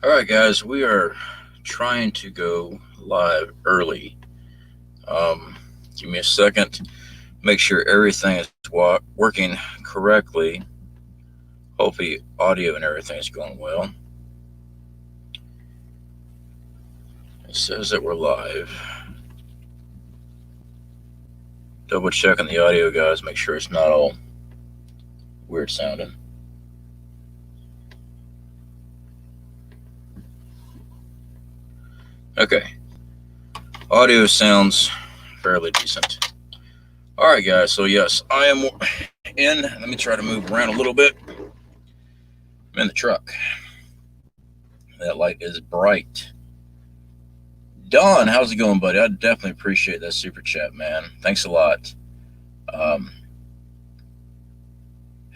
All right, guys, we are trying to go live early. Give me a second. Make sure everything is working correctly. Hopefully, audio and everything is going well. It says that we're live. Double checking the audio, guys. Make sure it's not all weird sounding. Okay, audio sounds fairly decent. All right, guys. So yes, I am in. Let me try to move around a little bit. I'm in the truck. That light is bright. Don, how's it going, buddy? I definitely appreciate that super chat, man. Thanks a lot. Um,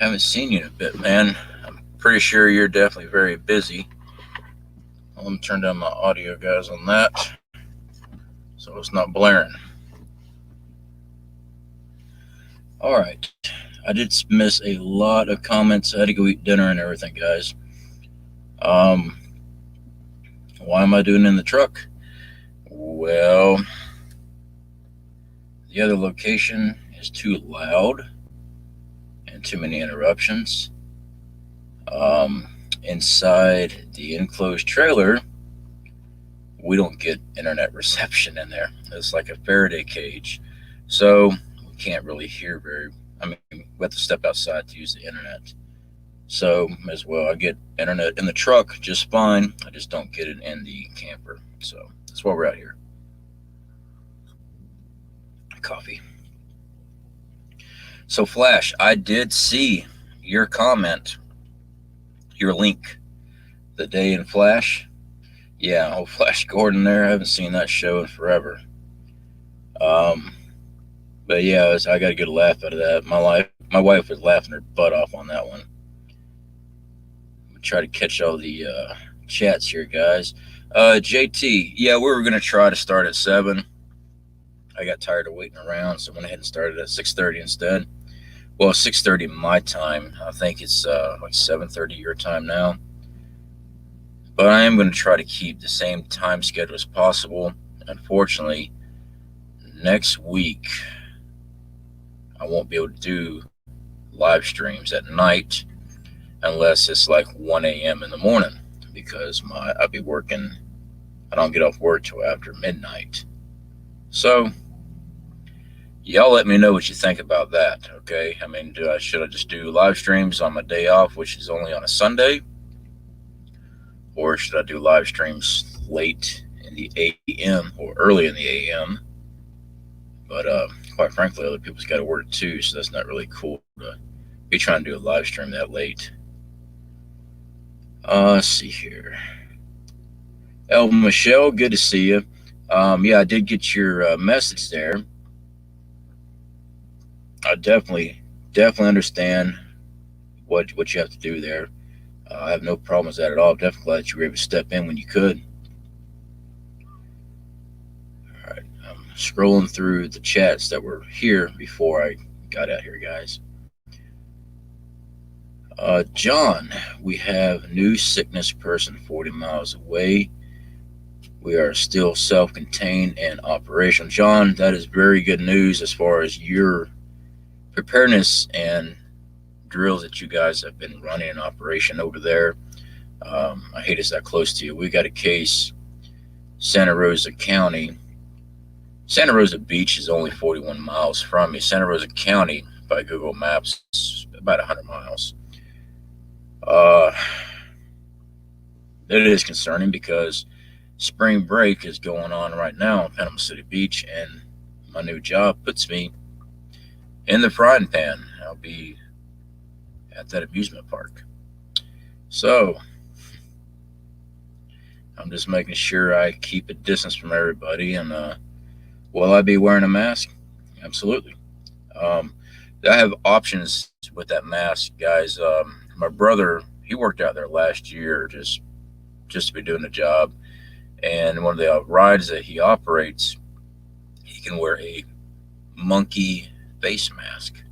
haven't seen you in a bit, man. I'm pretty sure you're definitely very busy. Let me turn down my audio, guys, on that so it's not blaring. All right. I did miss a lot of comments. I had to go eat dinner and everything, guys. Um, why am I doing it in the truck? Well, the other location is too loud and too many interruptions. Inside the enclosed trailer, we don't get internet reception in there. It's like a Faraday cage. So we can't really hear very, I mean, we have to step outside to use the internet. So as well, I get internet in the truck just fine. I just don't get it in the camper. So that's why we're out here. Coffee. So Flash, I did see your comment, your link, the day in Flash. Yeah, oh Flash Gordon there. I haven't seen that show in forever. Um, but yeah, I got a good laugh out of that. My wife was laughing her butt off on that one. Try to catch all the chats here, guys. JT, yeah, we were gonna try to start at 7. I got tired of waiting around, so I went ahead and started at 6:30 instead. Well, 6:30 my time. I think it's like 7:30 your time now. But I am going to try to keep the same time schedule as possible. Unfortunately, next week I won't be able to do live streams at night unless it's like 1 a.m. in the morning because I'll be working. I don't get off work till after midnight. So y'all let me know what you think about that, okay? I mean, should I just do live streams on my day off, which is only on a Sunday? Or should I do live streams late in the AM or early in the AM? But quite frankly, other people's got to work too, so that's not really cool to be trying to do a live stream that late. Let's see here. El Michelle, good to see you. Yeah, I did get your message there. I definitely understand what you have to do there. I have no problems with that at all. I'm definitely glad that you were able to step in when you could. All right, I'm scrolling through the chats that were here before I got out here, guys. John, we have new sickness person 40 miles away. We are still self-contained and operational. John, that is very good news as far as your preparedness and drills that you guys have been running in operation over there. I hate it's that close to you. We got a case, Santa Rosa County. Santa Rosa Beach is only 41 miles from me. Santa Rosa County, by Google Maps, is about 100 miles. Uh, it is concerning because spring break is going on right now in Panama City Beach, and my new job puts me in the frying pan. I'll be at that amusement park. So I'm just making sure I keep a distance from everybody. And will I be wearing a mask? Absolutely. Um, I have options with that mask, guys. My brother, he worked out there last year just to be doing the job. And one of the rides that he operates, he can wear a monkey face mask.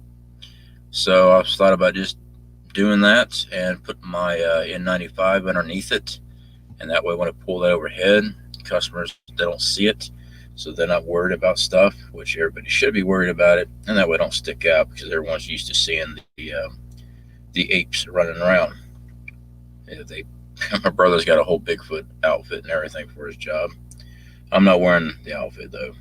So I've thought about just doing that and putting my N95 underneath it and that way when I pull that overhead, customers they don't see it, so they're not worried about stuff, which everybody should be worried about it, and that way don't stick out because everyone's used to seeing the apes running around. They my brother's got a whole Bigfoot outfit and everything for his job. I'm not wearing the outfit though.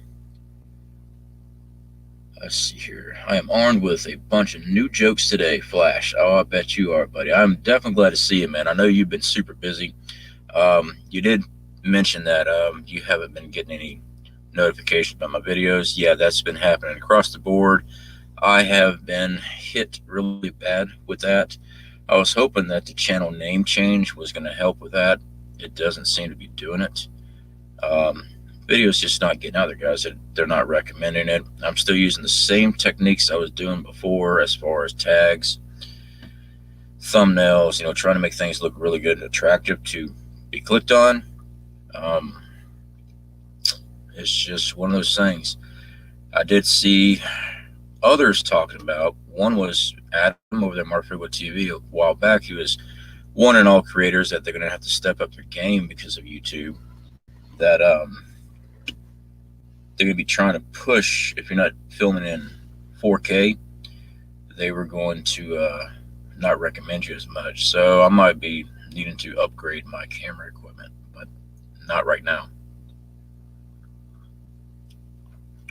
Let's see here. I am armed with a bunch of new jokes today, Flash. Oh, I bet you are, buddy. I'm definitely glad to see you, man. I know you've been super busy. You did mention that you haven't been getting any notifications about my videos. Yeah, that's been happening across the board. I have been hit really bad with that. I was hoping that the channel name change was going to help with that. It doesn't seem to be doing it. Um, Videos just not getting out there, guys. They're not recommending it. I'm still using the same techniques I was doing before as far as tags, thumbnails, trying to make things look really good and attractive to be clicked on. Um, it's just one of those things. I did see others talking about. One was Adam over there, Mark Frigo TV, a while back. He was warning all creators that they're going to have to step up their game because of YouTube. That they're going to be trying to push. If you're not filming in 4K, they were going to not recommend you as much. So I might be needing to upgrade my camera equipment, but not right now.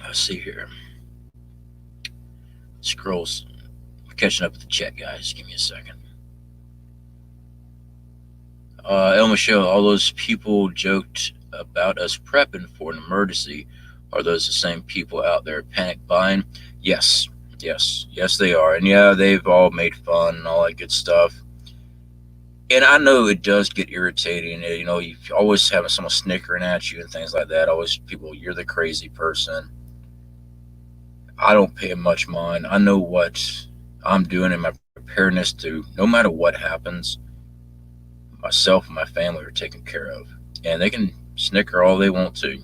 Let's see here. Scrolls. Catching up with the chat, guys. Give me a second. El Michelle, all those people joked about us prepping for an emergency. Are those the same people out there panic buying? Yes, yes, they are. And yeah, they've all made fun and all that good stuff. And I know it does get irritating. You always having someone snickering at you and things like that. Always people, you're the crazy person. I don't pay much mind. I know what I'm doing in my preparedness to, no matter what happens, myself and my family are taken care of. And they can snicker all they want to.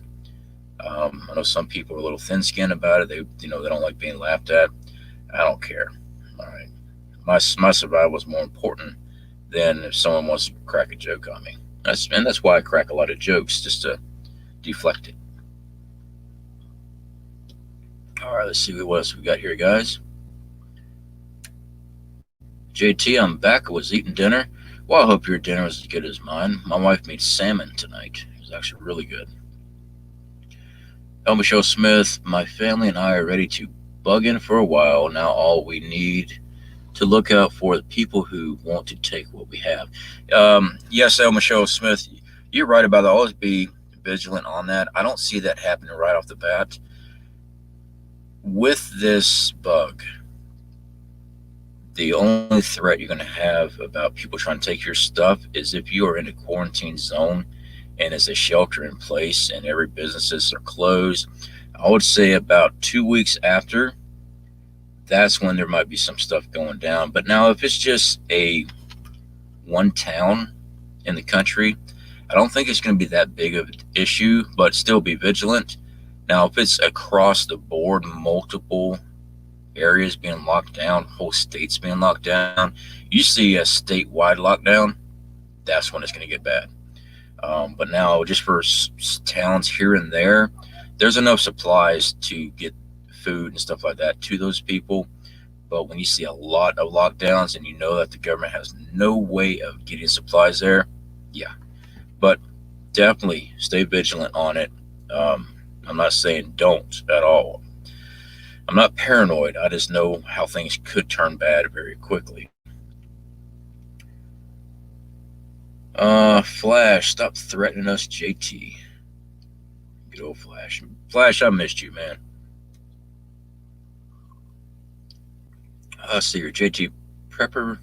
I know some people are a little thin-skinned about it. They don't like being laughed at. I don't care. All right, my survival is more important than if someone wants to crack a joke on me. That's why I crack a lot of jokes, just to deflect it. All right, let's see what else we got here, guys. JT, I'm back. I was eating dinner. Well, I hope your dinner was as good as mine. My wife made salmon tonight. It was actually really good. El Michelle Smith, my family and I are ready to bug in for a while. Now all we need to look out for the people who want to take what we have. Yes, El Michelle Smith, you're right about that. Always be vigilant on that. I don't see that happening right off the bat. With this bug, the only threat you're going to have about people trying to take your stuff is if you are in a quarantine zone and it's a shelter in place and every businesses are closed. I would say about 2 weeks after, that's when there might be some stuff going down. But now if it's just a one town in the country, I don't think it's going to be that big of an issue, but still be vigilant. Now if it's across the board, multiple areas being locked down, whole states being locked down, you see a statewide lockdown, that's when it's going to get bad. But now, just for towns here and there, there's enough supplies to get food and stuff like that to those people. But when you see a lot of lockdowns and you know that the government has no way of getting supplies there, yeah. But definitely stay vigilant on it. I'm not saying don't at all. I'm not paranoid. I just know how things could turn bad very quickly. Flash, stop threatening us, JT. Good old Flash. Flash, I missed you, man. See your JT Prepper,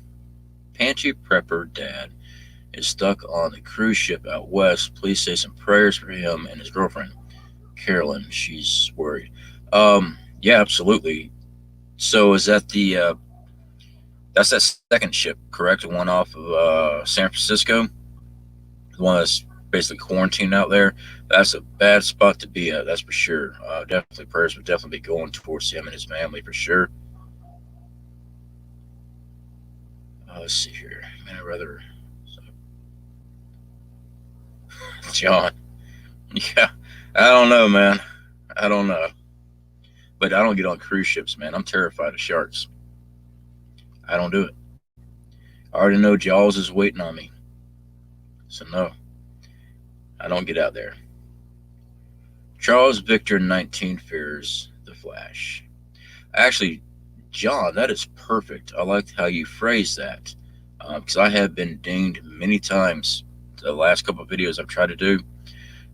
Pantry Prepper Dad is stuck on the cruise ship out west. Please say some prayers for him and his girlfriend, Carolyn. She's worried. Yeah, absolutely. So is that that's that second ship, correct? The one off of San Francisco? The one that's basically quarantined out there. That's a bad spot to be at, that's for sure. Definitely prayers would definitely be going towards him and his family for sure. Let's see here. Man, I'd rather. John. Yeah, I don't know, man. I don't know. But I don't get on cruise ships, man. I'm terrified of sharks. I don't do it. I already know Jaws is waiting on me. So, no, I don't get out there. Charles Victor 19 fears the Flash. Actually, John, that is perfect. I liked how you phrased that. Because I have been dinged many times. The last couple of videos I've tried to do,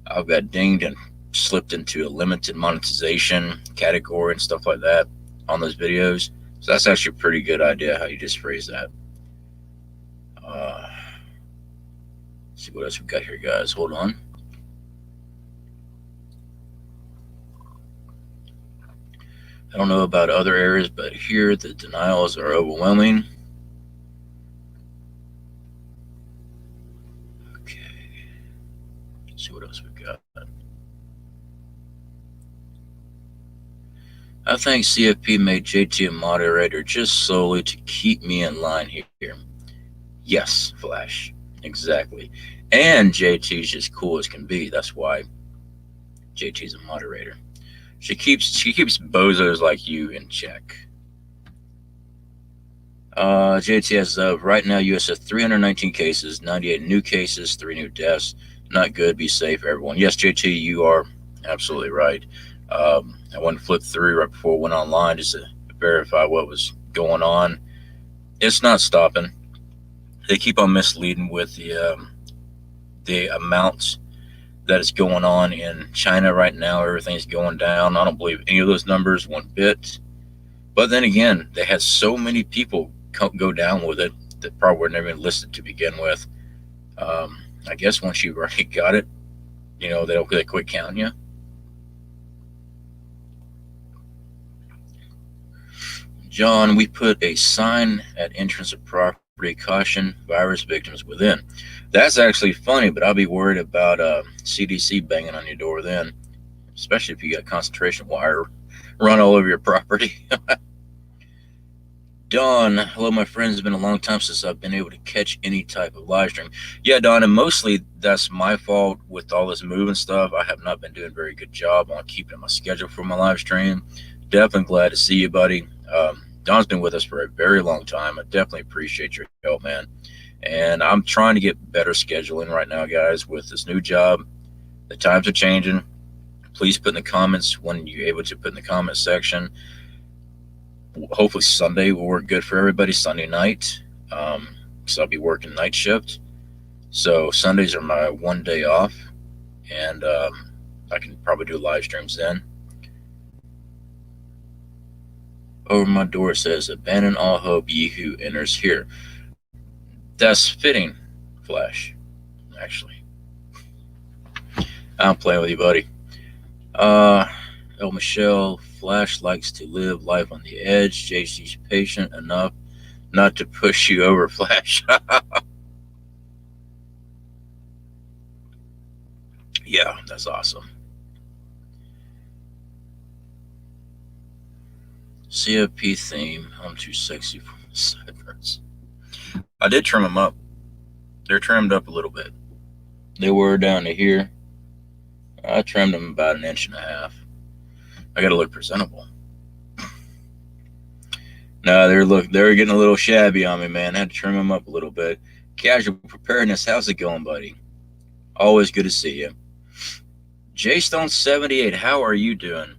I've got dinged and slipped into a limited monetization category and stuff like that on those videos. So that's actually a pretty good idea how you just phrased that. Let's see what else we got here, guys. Hold on. I don't know about other areas, but here the denials are overwhelming. Okay. Let's see what else we got. I think CFP made JT a moderator just solely to keep me in line here. Yes, Flash. Exactly. And JT's just cool as can be. That's why JT's a moderator. She keeps bozos like you in check. JT has right now US has 319 cases, 98 new cases, 3 new deaths. Not good. Be safe, everyone. Yes, JT, you are absolutely right. I went to flip through right before I went online just to verify what was going on. It's not stopping. They keep on misleading with the amounts that is going on in China right now. Everything's going down. I don't believe any of those numbers one bit. But then again, they had so many people go down with it that probably were never even listed to begin with. I guess once you already got it, they quit counting you. John, we put a sign at entrance of property, caution virus victims within. That's actually funny, but I'll be worried about CDC banging on your door then, especially if you got concentration wire run all over your property. Don, hello, my friends. It's been a long time since I've been able to catch any type of live stream. Yeah, Don, and mostly that's my fault with all this moving stuff. I have not been doing a very good job on keeping my schedule for my live stream. Definitely glad to see you, buddy. Don's been with us for a very long time. I definitely appreciate your help, man. And I'm trying to get better scheduling right now, guys, with this new job. The times are changing. Please put in the comments when you're able to put in the comment section. Hopefully Sunday will work good for everybody, Sunday night, because I'll be working night shift. So Sundays are my one day off, and I can probably do live streams then. Over my door it says, abandon all hope, ye who enters here. That's fitting, Flash, actually. I'm playing with you, buddy. El Michelle, Flash likes to live life on the edge. JC's patient enough not to push you over, Flash. Yeah, that's awesome. CFP theme. I'm too sexy for my sideburns. I did trim them up. They're trimmed up a little bit. They were down to here. I trimmed them about 1.5 inches. I gotta look presentable. No, they're getting a little shabby on me, man. I had to trim them up a little bit. Casual preparedness, how's it going, buddy? Always good to see you. JStone78, how are you doing?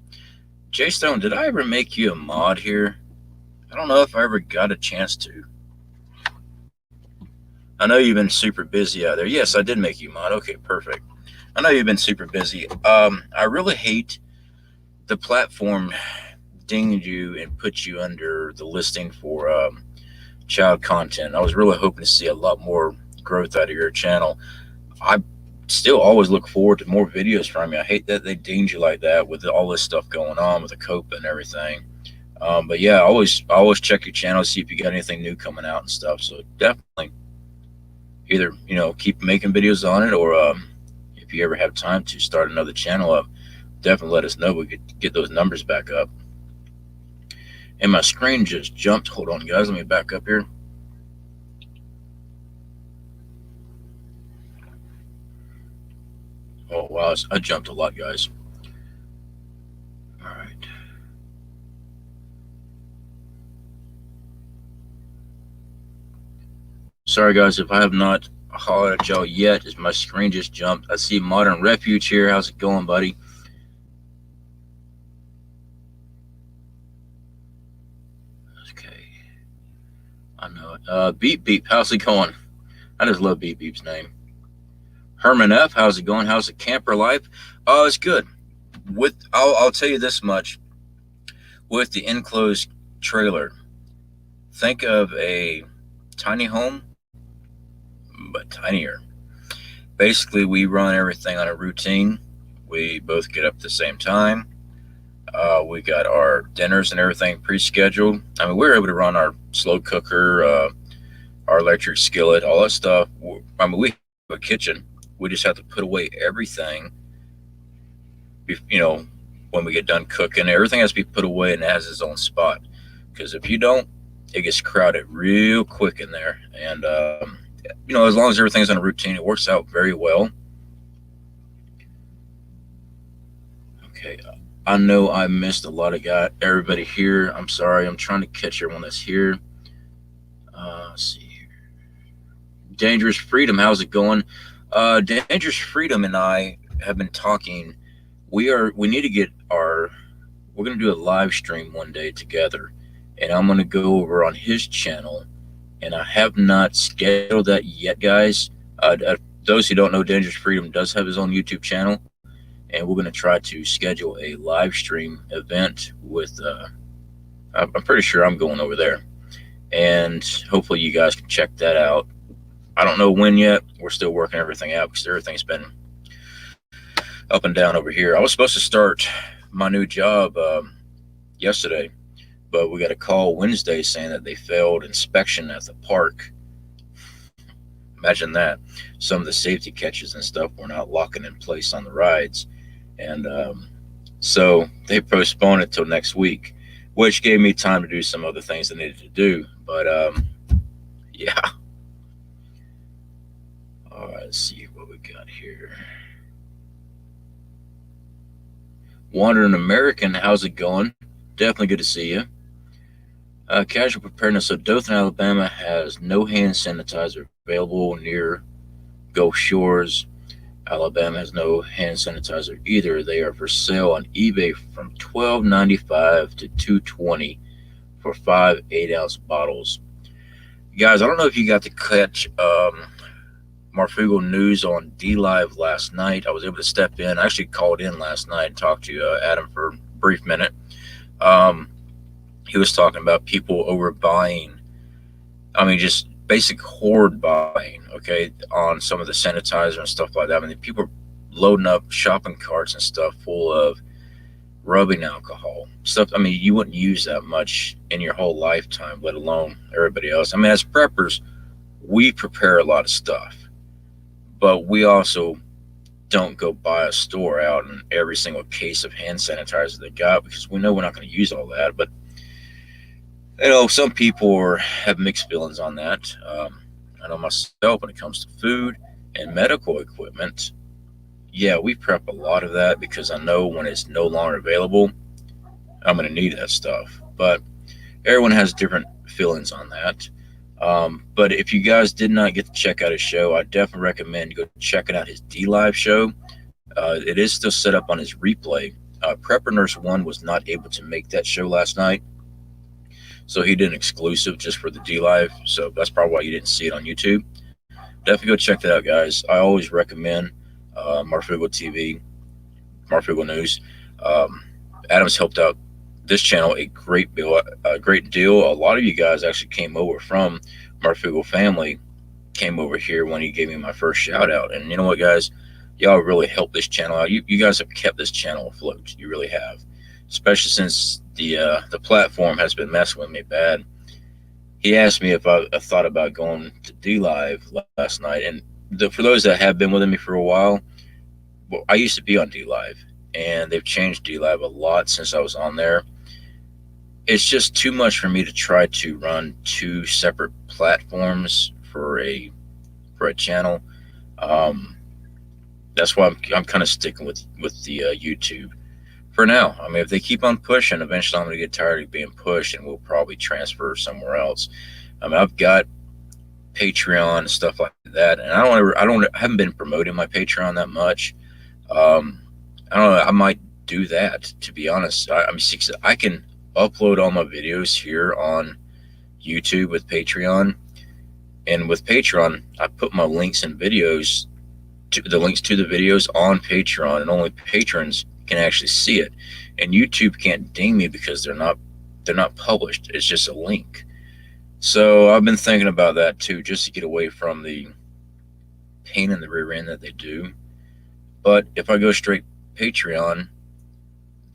JStone, did I ever make you a mod here? I don't know if I ever got a chance to. I know you've been super busy out there. Yes, I did make you mod. Okay, perfect. I know you've been super busy. I really hate the platform dinged you and put you under the listing for child content. I was really hoping to see a lot more growth out of your channel. I still always look forward to more videos from you. I hate that they dinged you like that with all this stuff going on with the COPA and everything. But yeah, I always check your channel to see if you got anything new coming out and stuff. So definitely either keep making videos on it, or if you ever have time to start another channel up, definitely let us know. We could get those numbers back up. And my screen just jumped. Hold on, guys. Let me back up here. Oh wow, I jumped a lot, guys. All right. Sorry, guys, if I have not hollered at y'all yet, as my screen just jumped. I see Modern Refuge here. How's it going, buddy? Okay, I know it. Beep Beep, how's it going? I just love Beep Beep's name. Herman F, how's it going? How's the camper life? Oh, it's good. I'll tell you this much. With the enclosed trailer, think of a tiny home, but tinier. Basically, we run everything on a routine. We both get up at the same time. We got our dinners and everything pre-scheduled. I mean, we're able to run our slow cooker, our electric skillet, all that stuff. I mean, we have a kitchen. We just have to put away everything. You know, when we get done cooking, everything has to be put away and it has its own spot. Because if you don't, it gets crowded real quick in there. And as long as everything's on a routine, it works out very well. Okay, I know I missed a lot of everybody here. I'm sorry. I'm trying to catch everyone that's here. Let's see here. Dangerous Freedom, how's it going? Dangerous Freedom and I have been talking. We need to get our. We're gonna do a live stream one day together, and I'm gonna go over on his channel, and I have not scheduled that yet, guys. Those who don't know, Dangerous Freedom does have his own YouTube channel, and we're going to try to schedule a live stream event with. I'm pretty sure I'm going over there, and hopefully you guys can check that out. I don't know when yet. We're still working everything out because everything's been up and down over here. I was supposed to start my new job yesterday, but we got a call Wednesday saying that they failed inspection at the park. Imagine that. Some of the safety catches and stuff were not locking in place on the rides. And so they postponed it till next week, which gave me time to do some other things I needed to do. But yeah. All right, let's see what we got here. Wandering American, how's it going? Definitely good to see you. Casual preparedness. So Dothan, Alabama has no hand sanitizer available near Gulf Shores. Alabama has no hand sanitizer either. They are for sale on eBay from $12.95 to $2.20 for 5 8-ounce bottles. Guys, I don't know if you got to catch Marfugo News on D Live last night. I was able to step in. I actually called in last night and talked to Adam for a brief minute. He was talking about people overbuying. I mean, just basic hoard buying, okay, on some of the sanitizer and stuff like that. I mean, people are loading up shopping carts and stuff full of rubbing alcohol stuff. I mean, you wouldn't use that much in your whole lifetime, let alone everybody else. I mean, as preppers, we prepare a lot of stuff, but we also don't go buy a store out and every single case of hand sanitizer they got, because we know we're not going to use all that. But some people have mixed feelings on that. I know myself, when it comes to food and medical equipment, yeah, we prep a lot of that because I know when it's no longer available, I'm going to need that stuff. But everyone has different feelings on that. But if you guys did not get to check out his show, I definitely recommend you go checking out his D Live show. It is still set up on his replay. Prepper Nurse 1 was not able to make that show last night, so he did an exclusive just for the D Live. So that's probably why you didn't see it on YouTube. Definitely go check that out, guys. I always recommend Marfugo TV, Marfugo News. Adam's helped out this channel a great deal. A lot of you guys actually came over from Marfugo family, came over here when he gave me my first shout out. And you know what, guys? Y'all really helped this channel out. You guys have kept this channel afloat. You really have, especially since the platform has been messing with me bad. He asked me if I thought about going to D Live last night, and for those that have been with me for a while, well, I used to be on D Live, and they've changed D Live a lot since I was on there. It's just too much for me to try to run two separate platforms for a channel. That's why I'm kind of sticking with the YouTube for now. I mean, if they keep on pushing, eventually I'm going to get tired of being pushed, and we'll probably transfer somewhere else. I mean, I've got Patreon and stuff like that, and I haven't been promoting my Patreon that much. Um, I don't know. I might do that, to be honest. I'm I can upload all my videos here on YouTube with Patreon, and with Patreon, I put my links and videos to the links to the videos on Patreon, and only patrons can actually see it. And YouTube can't ding me because they're not published. It's just a link. So I've been thinking about that too, just to get away from the pain in the rear end that they do. But if I go straight Patreon,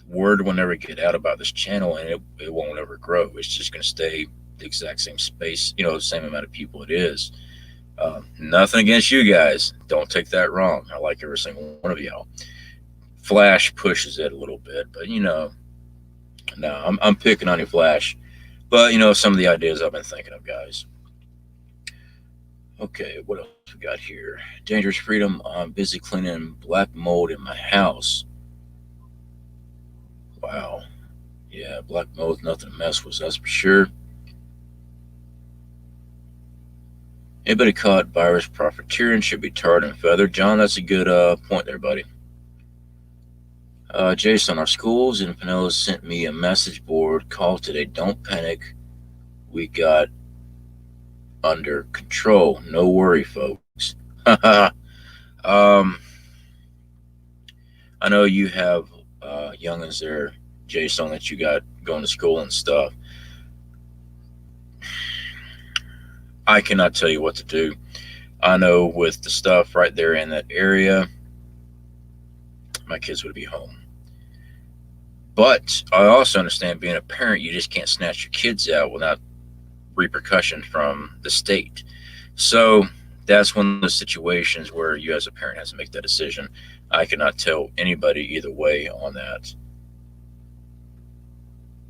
word will never get out about this channel, and it won't ever grow. It's just going to stay the exact same space, the same amount of people it is. Nothing against you guys. Don't take that wrong. I like every single one of y'all. Flash pushes it a little bit, but no, I'm picking on you, Flash. But some of the ideas I've been thinking of, guys. Okay, what else we got here? Dangerous Freedom. I'm busy cleaning black mold in my house. Wow. Yeah, black mold, nothing to mess with, that's for sure. Anybody caught virus profiteering should be tarred and feathered. John, that's a good point there, buddy. Jason, our schools in Pinellas sent me a message board called today. Don't panic. We got under control. No worry, folks. um, I know you have youngins there, Jason, that you got going to school and stuff. I cannot tell you what to do. I know with the stuff right there in that area, my kids would be home. But I also understand being a parent, you just can't snatch your kids out without repercussion from the state. So that's one of those situations where you as a parent has to make that decision. I cannot tell anybody either way on that.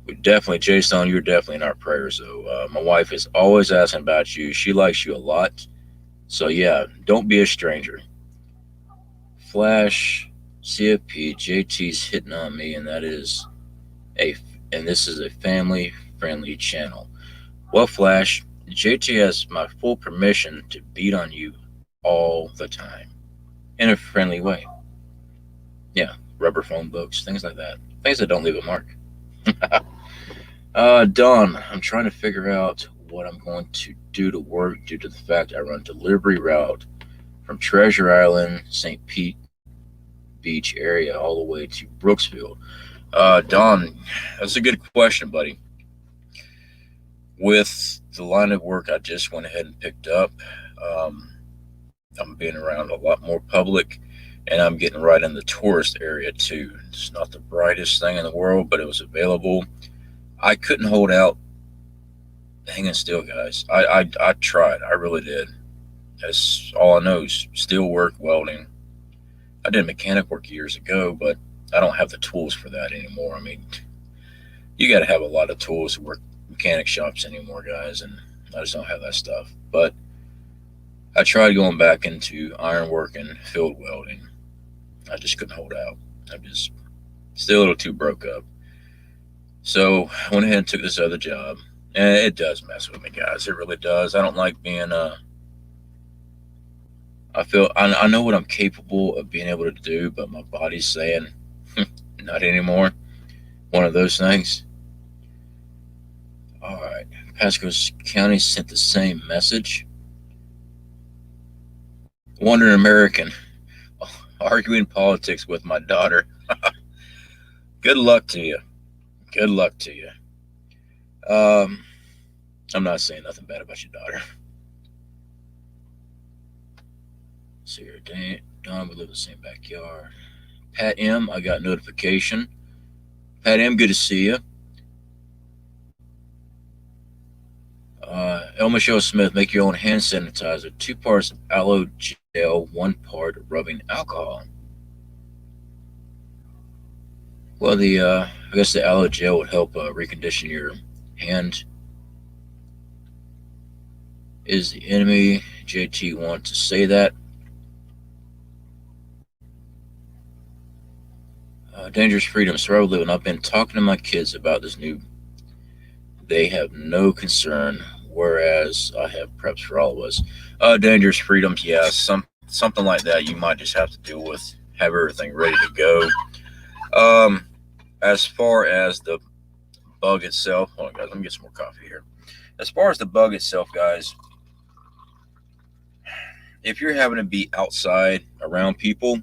We definitely, Jason, you're definitely in our prayers, though. My wife is always asking about you. She likes you a lot. So yeah, don't be a stranger. Flash, CFP, JT's hitting on me, a and this is a family friendly channel. Well, Flash, JT has my full permission to beat on you all the time in a friendly way. Yeah, rubber phone books, things like that. Things that don't leave a mark. Don, I'm trying to figure out what I'm going to do to work due to the fact I run delivery route from Treasure Island, St. Pete Beach area all the way to Brooksville. Don, that's a good question, buddy. With the line of work I just went ahead and picked up, um, I'm being around a lot more public, and I'm getting right in the tourist area too. It's not the brightest thing in the world, but it was available. I couldn't hold out hanging still, guys. I tried. I really did. That's all I know is steel work, welding. I did mechanic work years ago, but I don't have the tools for that anymore. I mean, you got to have a lot of tools to work mechanic shops anymore, guys, and I just don't have that stuff. But I tried going back into ironwork and field welding. I just couldn't hold out. I'm just still a little too broke up. So I went ahead and took this other job. And it does mess with me, guys. It really does. I don't like being I know what I'm capable of being able to do, but my body's saying not anymore. One of those things. All right. Pasco County sent the same message. Wandering American, arguing politics with my daughter. Good luck to you. Good luck to you. Um, I'm not saying nothing bad about your daughter. See here, Don, we live in the same backyard. Pat M, I got notification. Pat M, good to see you. El Michelle Smith, make your own hand sanitizer. 2 parts aloe gel, 1 part rubbing alcohol. Well, I guess the aloe gel would help recondition your hand. Is the enemy JT want to say that? Dangerous Freedom, Survival Living. I've been talking to my kids about this new. They have no concern, whereas I have preps for all of us. Dangerous Freedoms, yeah, something like that. You might just have to deal with. Have everything ready to go. Um, as far as the bug itself, hold on, guys. Let me get some more coffee here. As far as the bug itself, guys, if you're having to be outside around people,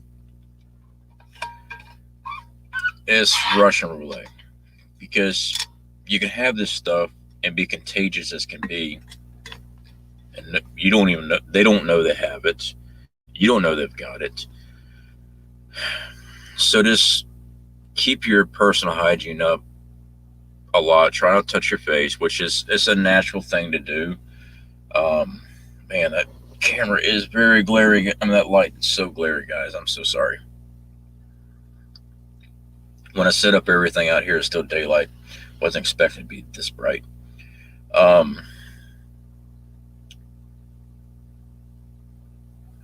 it's Russian roulette because you can have this stuff and be contagious as can be, and you don't even know they don't know they have it. You don't know they've got it. So just keep your personal hygiene up a lot. Try not to touch your face, which is it's a natural thing to do. Um, Man, that camera is very glaring. I mean, that light is so glary, guys. I'm so sorry. When I set up everything out here, it's still daylight. Wasn't expecting to be this bright. Um,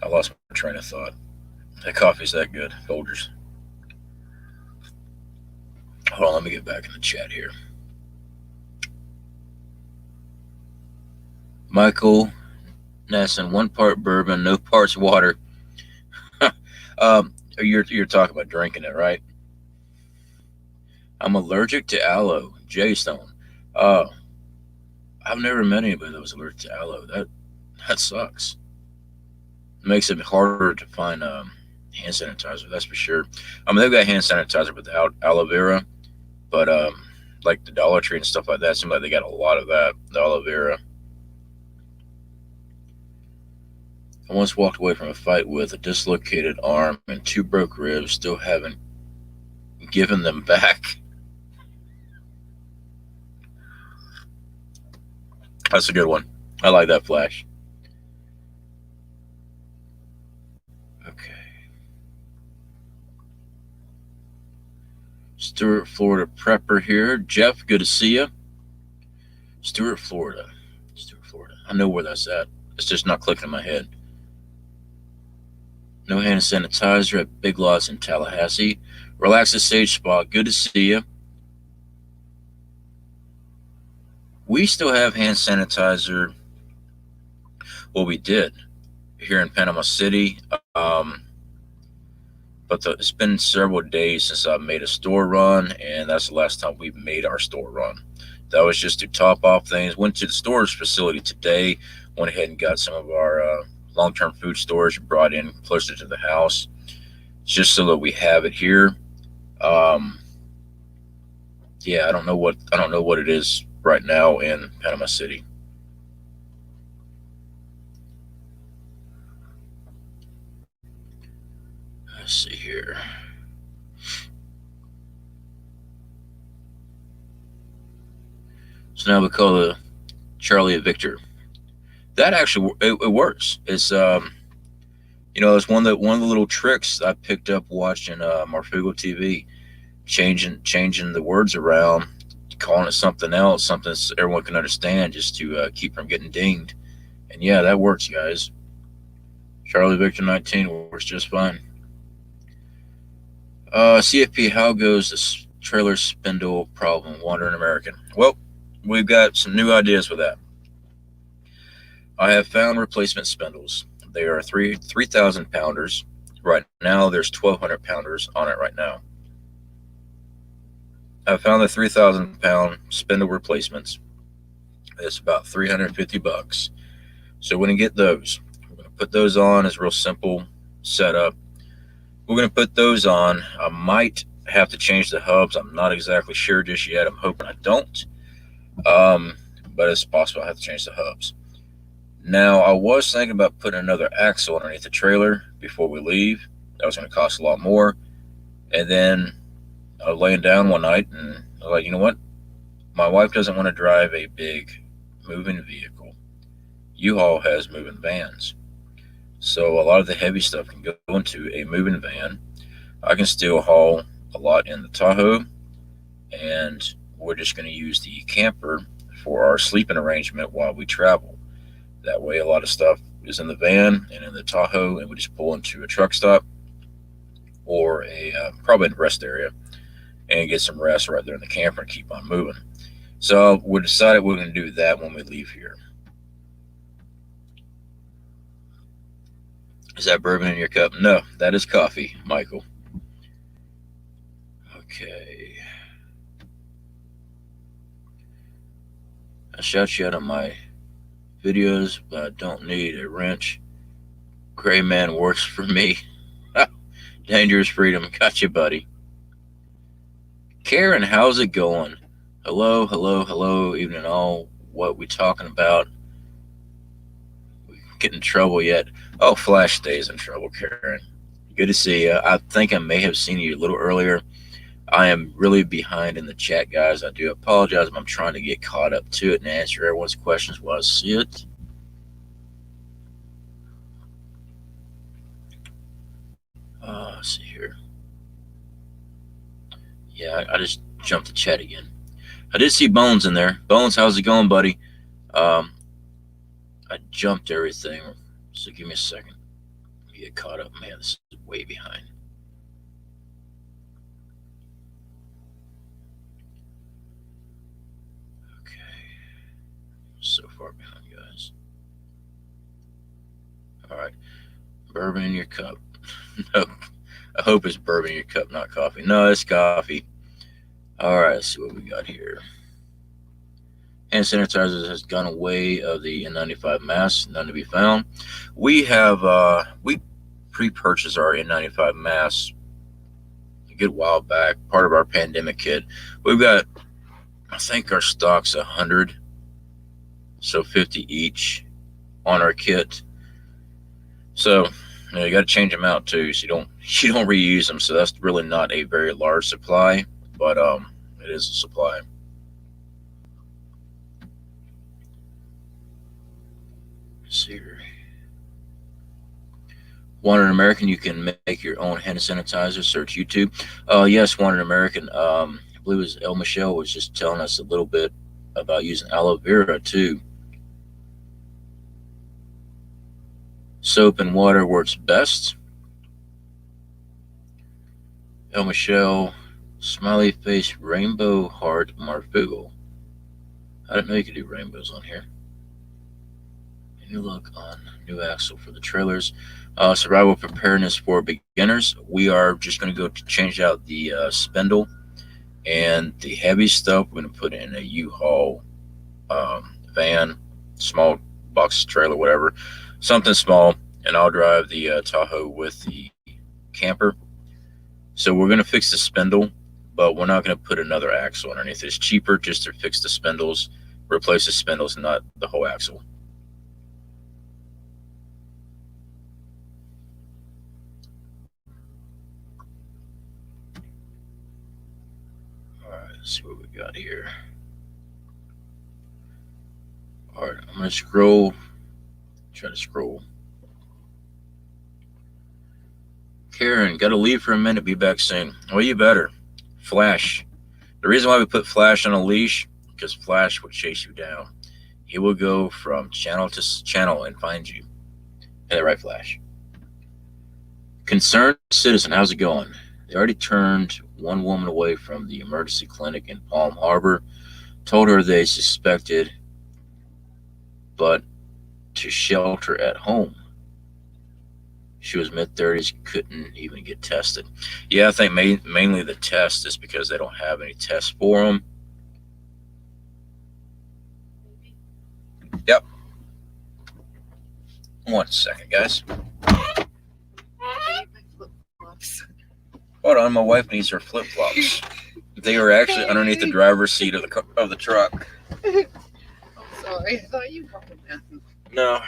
I lost my train of thought. That coffee's that good. Folgers. Hold on, let me get back in the chat here. Michael Nasson, 1 part bourbon, no parts water. You're talking about drinking it, right? I'm allergic to aloe. Jaystone. Uh, I've never met anybody that was allergic to aloe. That sucks. It makes it harder to find hand sanitizer. That's for sure. I mean, they've got hand sanitizer without aloe vera, but like the Dollar Tree and stuff like that, seems like they got a lot of that. The aloe vera. I once walked away from a fight with a dislocated arm and 2 broke ribs. Still haven't given them back. That's a good one. I like that flash. Okay. Stuart, Florida prepper here. Jeff, good to see you. Stuart, Florida. Stuart, Florida. I know where that's at. It's just not clicking in my head. No hand sanitizer at Big Lots in Tallahassee. Relax the Sage Spa. Good to see you. We still have hand sanitizer. Well, we did here in Panama City. But it's been several days since I made a store run, and that's the last time we made our store run. That was just to top off things. Went to the storage facility today. Went ahead and got some of our long-term food storage brought in closer to the house, just so that we have it here. Yeah, I don't know what it is right now in Panama City. Let's see here. So now we call the Charlie a Victor. That actually it works. It's it's one of the little tricks I picked up watching Marfugo TV, changing the words around, calling it something else, something everyone can understand, just to keep from getting dinged. And yeah, that works, guys. Charlie Victor 19 works just fine. CFP, how goes this trailer spindle problem? Wandering American. Well, we've got some new ideas with that. I have found replacement spindles. They are 3,000 pounders. Right now, there's 1,200 pounders on it right now. I found the 3,000 pound spindle replacements. It's about $350. So we're going to get those. We're going to put those on. It's a real simple setup. We're going to put those on. I might have to change the hubs. I'm not exactly sure just yet. I'm hoping I don't. But it's possible I have to change the hubs. Now, I was thinking about putting another axle underneath the trailer before we leave. That was going to cost a lot more. And then I was laying down one night and I was like, you know what? My wife doesn't want to drive a big moving vehicle. U-Haul has moving vans. So a lot of the heavy stuff can go into a moving van. I can still haul a lot in the Tahoe. And we're just going to use the camper for our sleeping arrangement while we travel. That way, a lot of stuff is in the van and in the Tahoe, and we just pull into a truck stop or probably a rest area and get some rest right there in the camper and keep on moving. So we decided we're going to do that when we leave here. Is that bourbon in your cup? No, that is coffee, Michael. Okay. I shout you out on my videos, but I don't need a wrench. Gray man works for me. Dangerous freedom. Got you, buddy. Karen, how's it going? Hello, hello, hello. Evening all. What we talking about? We get in trouble yet? Oh, Flash stays in trouble, Karen. Good to see you. I think I may have seen you a little earlier. I am really behind in the chat, guys. I do apologize. I'm trying to get caught up to it and answer everyone's questions while I see it. Let's see here. Yeah, I just jumped the chat again. I did see Bones in there. Bones, how's it going, buddy? I jumped everything, so give me a second. Get caught up. Man, this is way behind. Okay. So far behind, guys. All right. Bourbon in your cup. No, I hope it's bourbon in your cup, not coffee. No, it's coffee. All right, let's see what we got here. Hand sanitizer has gone away of the N95 mask, none to be found. We have we pre-purchased our N95 masks a good while back, part of our pandemic kit. We've got, I think our stock's 100, so 50 each on our kit. So you got to change them out too, so you don't reuse them. So that's really not a very large supply, but it is a supply. Let's see here. Wanted American, you can make your own hand sanitizer. Search YouTube. Yes, Wanted American. I believe it was El Michelle was just telling us a little bit about using aloe vera too. Soap and water works best. El Michelle, smiley face, rainbow heart, Marfugal. I didn't know you could do rainbows on here. New look on new axle for the trailers. Survival preparedness for beginners. We are just going to go to change out the spindle and the heavy stuff. We're going to put in a U-Haul van, small box trailer, whatever, something small, and I'll drive the Tahoe with the camper. So we're going to fix the spindle, but we're not going to put another axle underneath. It's cheaper just to fix the spindles, replace the spindles, not the whole axle. Let's see what we got here. All right, I'm going to scroll. Try to scroll. Karen, got to leave for a minute. Be back soon. Well, you better. Flash. The reason why we put Flash on a leash, because Flash will chase you down. He will go from channel to channel and find you. Hey, right, Flash. Concerned citizen, how's it going? They already turned one woman away from the emergency clinic in Palm Harbor, told her they suspected, but to shelter at home. She was mid-30s, couldn't even get tested. Yeah, I think mainly the test is because they don't have any tests for them. Yep. 1 second, guys. Hold on, my wife needs her flip-flops. They were actually underneath the driver's seat of the truck. I'm sorry, I thought you brought them in. No.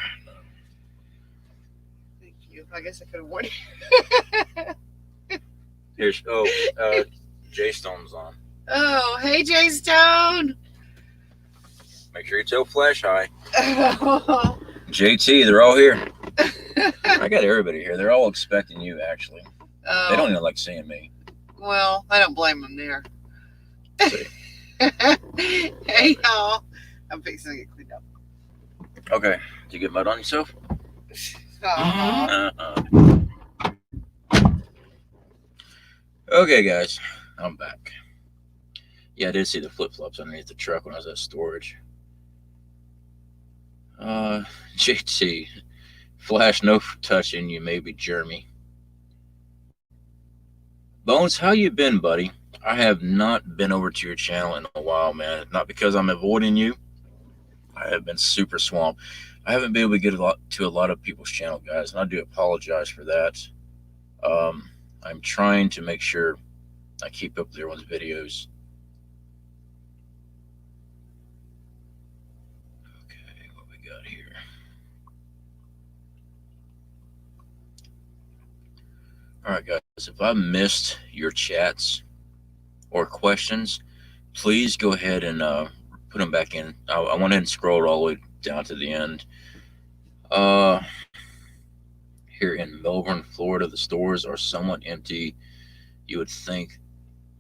Thank you. I guess I could have worn it. Here's Jay Stone's on. Oh, hey, Jay Stone. Make sure you tell Flash hi. JT, they're all here. I got everybody here. They're all expecting you, actually. They don't even like seeing me. Well, I don't blame them there. Hey, y'all. I'm fixing to get cleaned up. Okay. Did you get mud on yourself? Okay, guys. I'm back. Yeah, I did see the flip flops underneath the truck when I was at storage. Uh, JT, Flash, no touching you, maybe Jeremy. Bones, how you been, buddy? I have not been over to your channel in a while, man. Not because I'm avoiding you. I have been super swamped. I haven't been able to get to a lot of people's channel, guys, and I do apologize for that. Um, I'm trying to make sure I keep up with everyone's videos. Okay, what we got here? All right, guys. If I missed your chats or questions, please go ahead and put them back in. I went ahead and scrolled all the way down to the end. Uh, Here in Melbourne, Florida, the stores are somewhat empty. You would think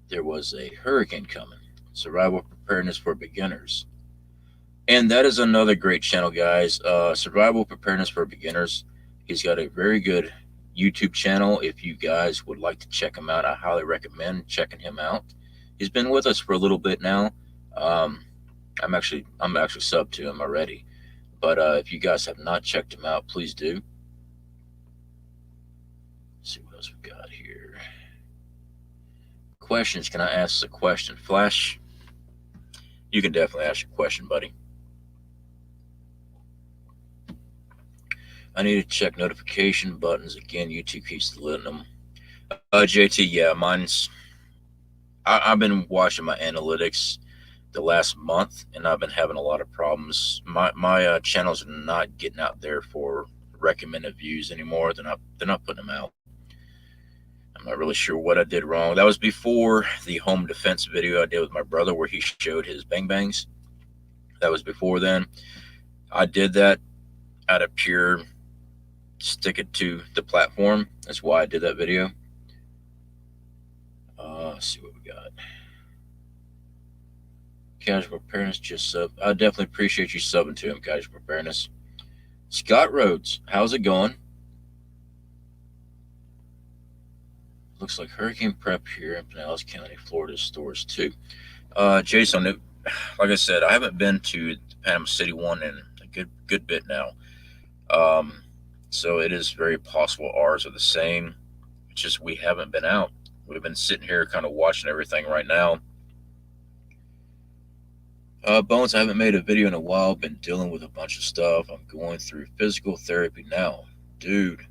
there was a hurricane coming. Survival preparedness for beginners. And that is another great channel, guys. Survival preparedness for beginners. He's got a very good YouTube channel. If you guys would like to check him out, I highly recommend checking him out. He's been with us for a little bit now. Um, I'm actually sub to him already. But if you guys have not checked him out, please do. Let's see what else we got here. Questions. Can I ask a question? Flash, you can definitely ask your question, buddy. I need to check notification buttons again. YouTube keeps deleting them. JT, yeah, mine's. I've been watching my analytics the last month, and I've been having a lot of problems. My channels are not getting out there for recommended views anymore. They're not putting them out. I'm not really sure what I did wrong. That was before the home defense video I did with my brother, where he showed his bang bangs. That was before then. I did that out of pure stick it to the platform. That's why I did that video. Let's see what we got. Casual Preparedness just sub. I definitely appreciate you subbing to him, Casual Preparedness. Scott Rhodes, how's it going? Looks like hurricane prep here in Pinellas County, Florida stores too. Jason, like I said, I haven't been to the Panama City one in a good bit now. Um, so it is very possible ours are the same. It's just we haven't been out. We've been sitting here kind of watching everything right now. Bones, I haven't made a video in a while. Been dealing with a bunch of stuff. I'm going through physical therapy now. Dude,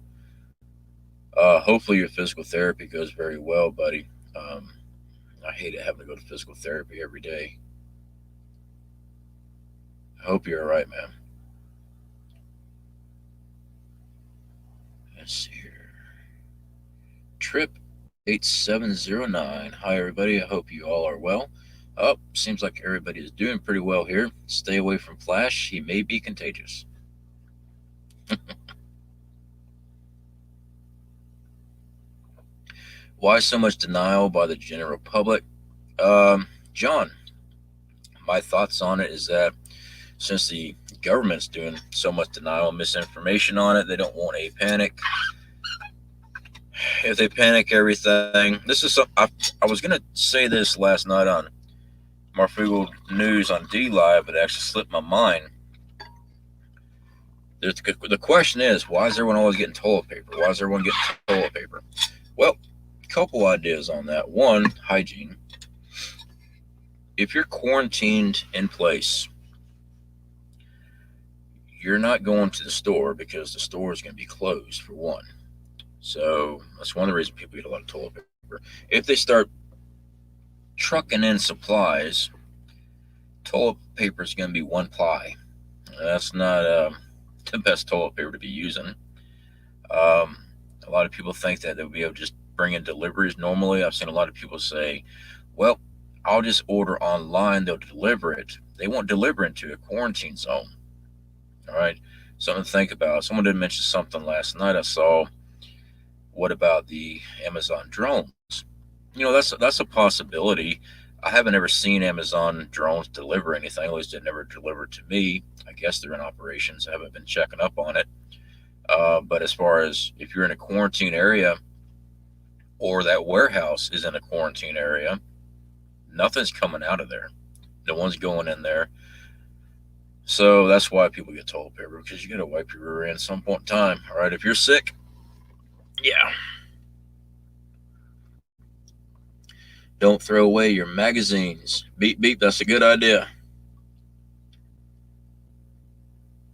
hopefully your physical therapy goes very well, buddy. I hate it having to go to physical therapy every day. I hope you're all right, man. Let's see here. Trip 8709. Hi, everybody. I hope you all are well. Oh, seems like everybody is doing pretty well here. Stay away from Flash. He may be contagious. Why so much denial by the general public? John, my thoughts on it is that since the government's doing so much denial and misinformation on it, they don't want a panic. If they panic everything, this is some, I was gonna say this last night on Marfugal News on D Live, but it actually slipped my mind. The question is, why is everyone always getting toilet paper? Why is everyone getting toilet paper? Well, a couple ideas on that. One, hygiene. If you're quarantined in place, you're not going to the store because the store is going to be closed, for one. So that's one of the reasons people get a lot of toilet paper. If they start trucking in supplies, toilet paper is going to be one ply. That's not the best toilet paper to be using. A lot of people think that they'll be able to just bring in deliveries normally. I've seen a lot of people say, well, I'll just order online, they'll deliver it. They won't deliver into a quarantine zone. All right. Something to think about. Someone did mention something last night I saw. What about the Amazon drones? That's a possibility. I haven't ever seen Amazon drones deliver anything. At least it never delivered to me. I guess they're in operations. I haven't been checking up on it. But as far as if you're in a quarantine area or that warehouse is in a quarantine area, Nothing's coming out of there. No one's going in there. So that's why people get toilet paper because you got to wipe your rear end at some point in time. All right, if you're sick, yeah, don't throw away your magazines. Beep beep. That's a good idea.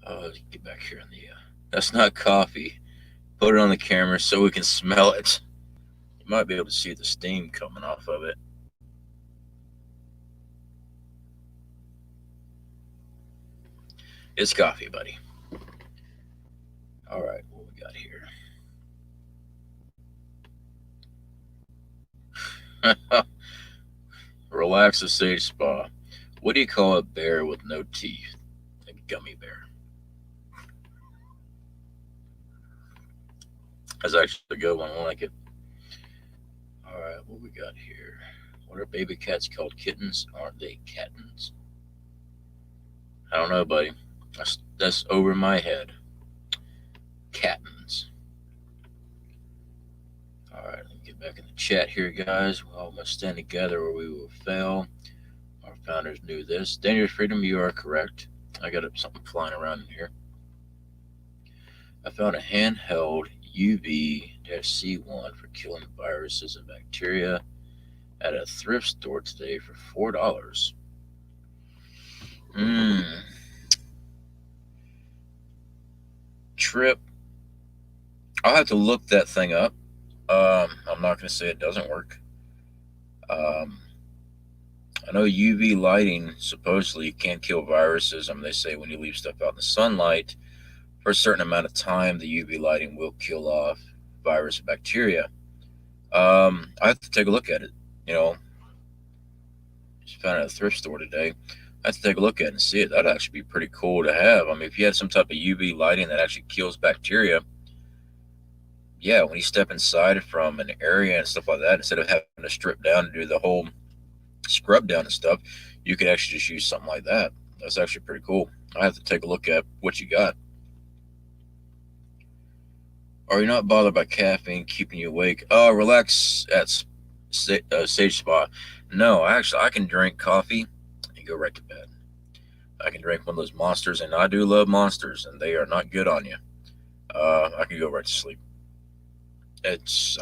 Let's get back here on the. That's not coffee. Put it on the camera so we can smell it. You might be able to see the steam coming off of it. It's coffee, buddy. All right, what we got here? Relax the sage spa. What do you call a bear with no teeth? A gummy bear. That's actually a good one. I like it. All right, what we got here? What are baby cats called? Kittens? Aren't they cattens? I don't know, buddy. That's over my head. Cattens. All right, let me get back in the chat here, guys. We all must stand together or we will fail. Our founders knew this. Dangerous freedom, you are correct. I got something flying around in here. I found a handheld UV-C1 for killing viruses and bacteria at a thrift store today for $4. Mmm. Trip. I'll have to look that thing up. I'm not going to say it doesn't work. Um, I know UV lighting supposedly can kill viruses. I mean, they say when you leave stuff out in the sunlight for a certain amount of time, the UV lighting will kill off virus and bacteria. I have to take a look at it. You know, just found it at a thrift store today. I have to take a look at it and see it. That'd actually be pretty cool to have. I mean, if you had some type of UV lighting that actually kills bacteria, yeah, when you step inside from an area and stuff like that, instead of having to strip down and do the whole scrub down and stuff, you could actually just use something like that. That's actually pretty cool. I have to take a look at what you got. Are you not bothered by caffeine keeping you awake? Relax at Sage Spa. No, actually, I can drink coffee and go right to bed. I can drink one of those monsters, and I do love monsters, and they are not good on you. I can go right to sleep.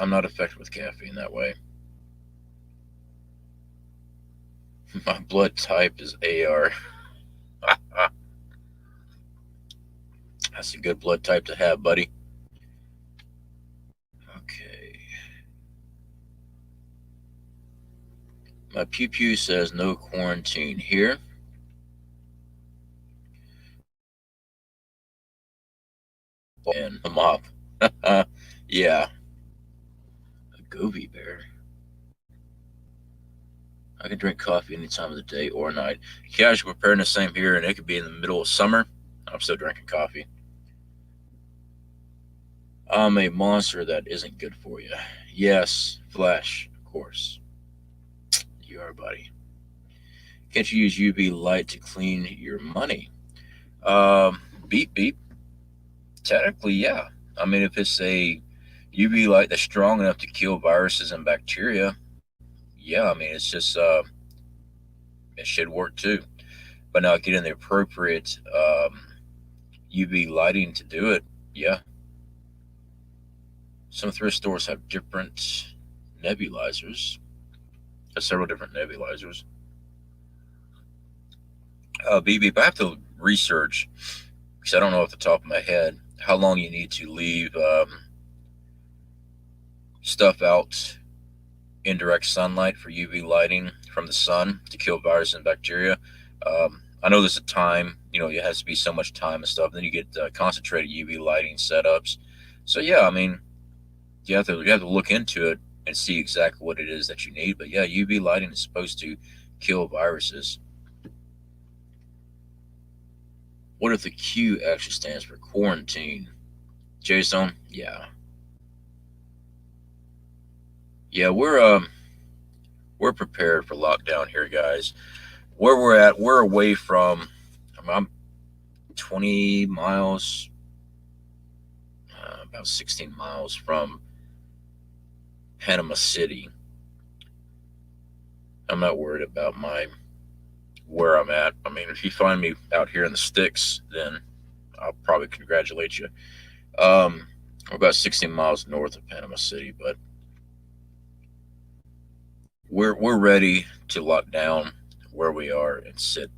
I'm not affected with caffeine that way. My blood type is AR. That's a good blood type to have, buddy. Okay. My pew pew says no quarantine here. And a mop. Yeah, a Govi bear. I can drink coffee any time of the day or night. Casual preparedness, same here, and it could be in the middle of summer. I'm still drinking coffee. I'm a monster that isn't good for you. Yes, flesh, of course. You are, buddy. Can't you use UV light to clean your money? Um, beep beep. Technically, yeah. I mean, if it's a UV light that's strong enough to kill viruses and bacteria, yeah. I mean, it's just it should work too. But now getting the appropriate UV lighting to do it, yeah. Some thrift stores have different nebulizers. Several different nebulizers. BB, but I have to research because I don't know off the top of my head how long you need to leave stuff out in direct sunlight for UV lighting from the sun to kill viruses and bacteria. I know there's a time, it has to be so much time and stuff. Then you get concentrated UV lighting setups. So yeah, I mean, you have to look into it and see exactly what it is that you need. But yeah, UV lighting is supposed to kill viruses. What if the Q actually stands for quarantine? Jason, yeah, yeah, we're prepared for lockdown here, guys. Where we're at, we're away from. I'm 20 miles, about 16 miles from Panama City. I'm not worried about my where I'm at. I mean, if you find me out here in the sticks, then I'll probably congratulate you. Um, we're about 16 miles north of Panama City, but we're ready to lock down where we are and sit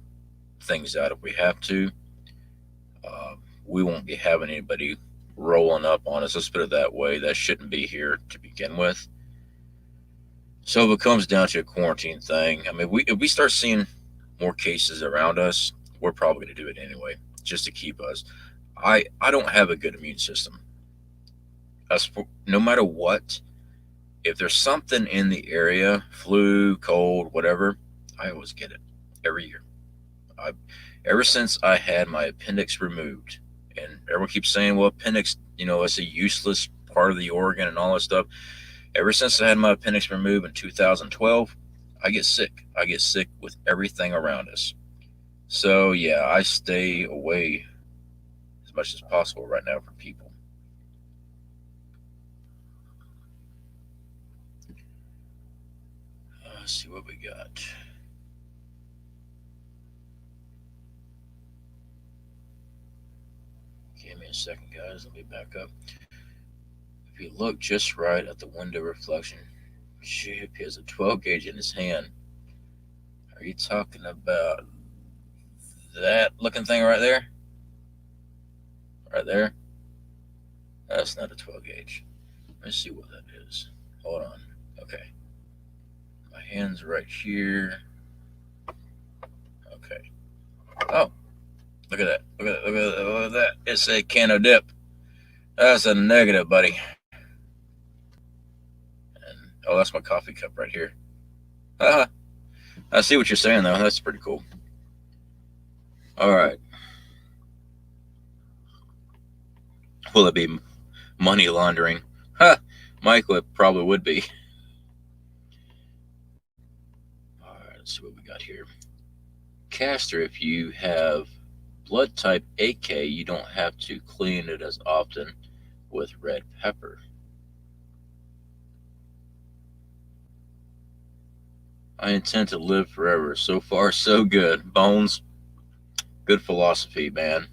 things out if we have to. We won't be having anybody rolling up on us. Let's put it that way. That shouldn't be here to begin with. So if it comes down to a quarantine thing, I mean, if we start seeing more cases around us, we're probably going to do it anyway, just to keep us. I don't have a good immune system. No matter what, if there's something in the area, flu, cold, whatever, I always get it every year. I, ever since I had my appendix removed, and everyone keeps saying, well, appendix, it's a useless part of the organ and all that stuff. Ever since I had my appendix removed in 2012, I get sick. I get sick with everything around us. So, yeah, I stay away as much as possible right now from people. Let's see what we got. Give me a second, guys. Let me back up. If you look just right at the window reflection, Chip has a 12 gauge in his hand. Are you talking about that looking thing right there? Right there? That's not a 12 gauge. Let's see what that is. Hold on. Okay. My hand's right here. Okay. Oh, look at that. Look at that. Look at that. It's a can of dip. That's a negative, buddy. And oh, that's my coffee cup right here. Haha. I see what you're saying, though. That's pretty cool. All right. Will it be money laundering? Huh. Michael, it probably would be. All right, let's see what we got here. Caster, if you have blood type AK, you don't have to clean it as often with red pepper. I intend to live forever. So far, so good. Bones, good philosophy, man.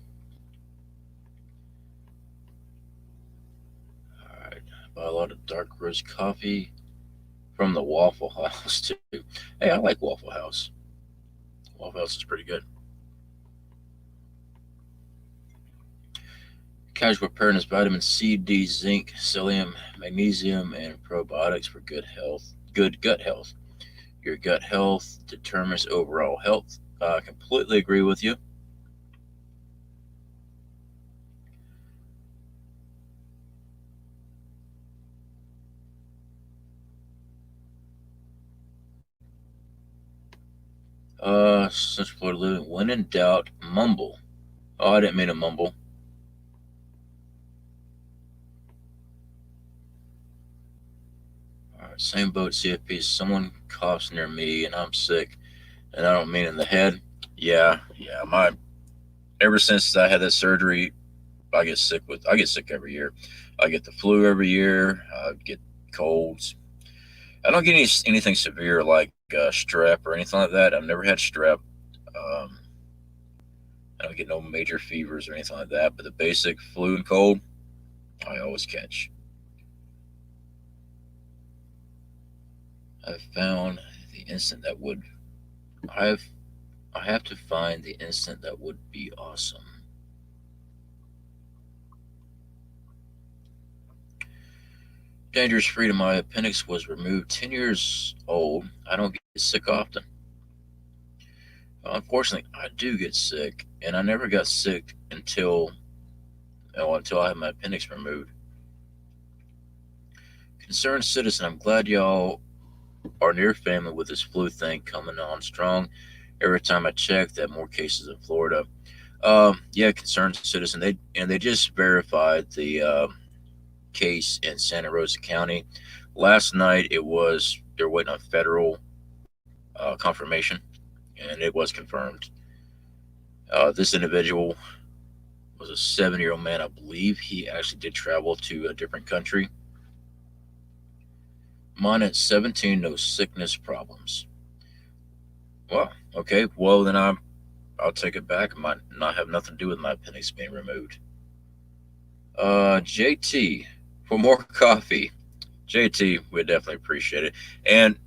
All right, buy a lot of dark roast coffee from the Waffle House too. Hey, I like Waffle House. Waffle House is pretty good. Casual preparedness, vitamin C, D, zinc, psyllium, magnesium, and probiotics for good health. Good gut health. Your gut health determines overall health. I completely agree with you. Since Florida living, when in doubt, mumble. Oh, I didn't mean to mumble. All right, same boat, CFP. Someone coughs near me and I'm sick, and I don't mean in the head. Yeah, yeah. My ever since I had that surgery, I get sick every year. I get the flu every year. I get colds. I don't get anything severe like strep or anything like that. I've never had strep. Um, I don't get no major fevers or anything like that. But the basic flu and cold, I always catch. I've found the instant that would. I've. I have to find the instant that would be awesome. Dangerous freedom. My appendix was removed 10 years old. I don't get sick often. Unfortunately, I do get sick, and I never got sick until I had my appendix removed. Concerned citizen, I'm glad y'all are near family with this flu thing coming on strong. Every time I check, that more cases in Florida. Yeah, concerned citizen. They just verified the case in Santa Rosa County last night. It was they're waiting on federal confirmation, and it was confirmed. This individual was a 7-year-old man. I believe he actually did travel to a different country. Mine at 17, no sickness problems. Well, okay. Well, then I'll take it back. It might not have nothing to do with my pennies being removed. JT, for more coffee. JT, we definitely appreciate it. And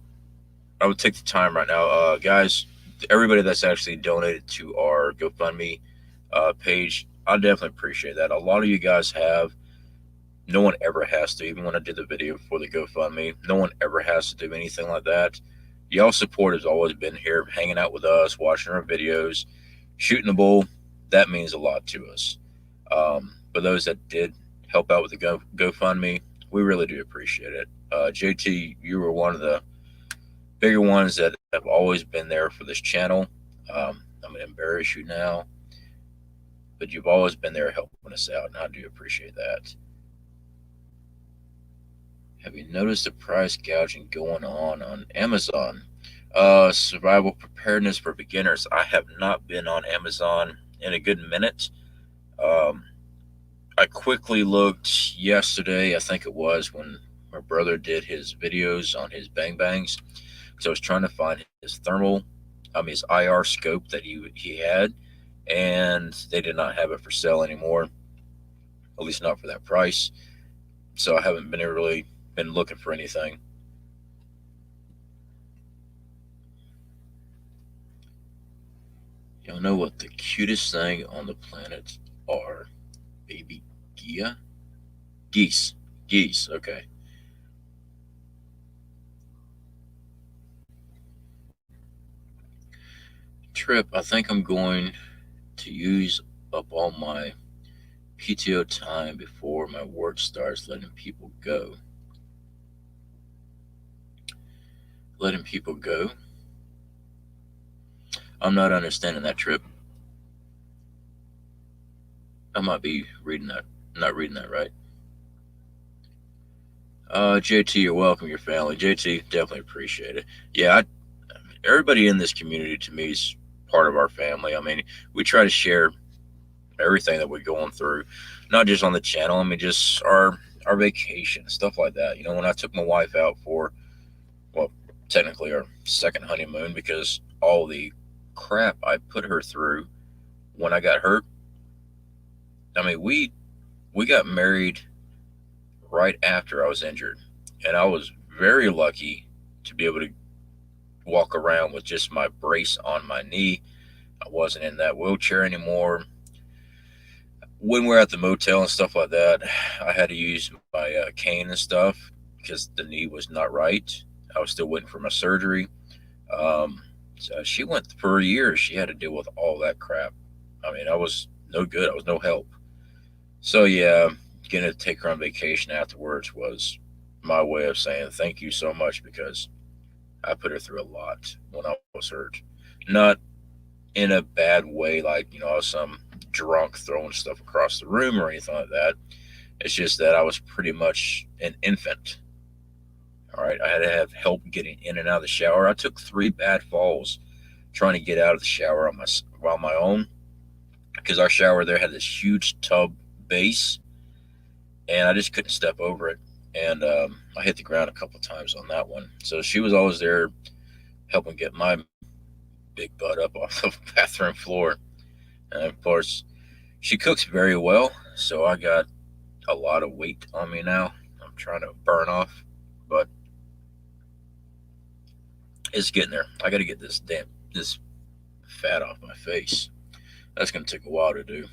I would take the time right now, guys. Everybody that's actually donated to our GoFundMe page, I definitely appreciate that. A lot of you guys have. No one ever has to. Even when I did the video for the GoFundMe, no one ever has to do anything like that. Y'all support has always been here, hanging out with us, watching our videos, shooting the bull. That means a lot to us. But those that did help out with the GoFundMe, we really do appreciate it. JT, you were one of the bigger ones that have always been there for this channel. I'm going to embarrass you now, but you've always been there helping us out, and I do appreciate that. Have you noticed the price gouging going on Amazon? Survival preparedness for beginners. I have not been on Amazon in a good minute. Um, I quickly looked yesterday, I think it was when my brother did his videos on his bang bangs. So I was trying to find his his IR scope that he had, and they did not have it for sale anymore. At least not for that price. So I haven't been really been looking for anything. Y'all know what the cutest thing on the planet are? Baby Gia? Geese. Geese, okay. Trip, I think I'm going to use up all my PTO time before my work starts letting people go. Letting people go? I'm not understanding that, Trip. I might be reading that, not reading that right. JT, you're welcome, your family. JT, definitely appreciate it. Yeah, everybody in this community to me is part of our family. I mean, we try to share everything that we're going through, not just on the channel. I mean, just our vacation, stuff like that. You know, when I took my wife out for, well, technically our second honeymoon, because all the crap I put her through when I got hurt. I mean, we got married right after I was injured, and I was very lucky to be able to walk around with just my brace on my knee. I wasn't in that wheelchair anymore. When we're at the motel and stuff like that, I had to use my cane and stuff because the knee was not right. I was still waiting for my surgery. Um, so she went for a year. She had to deal with all that crap. I mean, I was no good. I was no help. So yeah, getting to take her on vacation afterwards was my way of saying thank you so much because I put her through a lot when I was hurt. Not in a bad way, like I was some drunk throwing stuff across the room or anything like that. It's just that I was pretty much an infant. All right, I had to have help getting in and out of the shower. I took 3 bad falls trying to get out of the shower on my own because our shower there had this huge tub base, and I just couldn't step over it. And I hit the ground a couple times on that one. So she was always there helping get my big butt up off the bathroom floor. And of course, she cooks very well, so I got a lot of weight on me now. I'm trying to burn off, but it's getting there. I got to get this fat off my face. That's gonna take a while to do.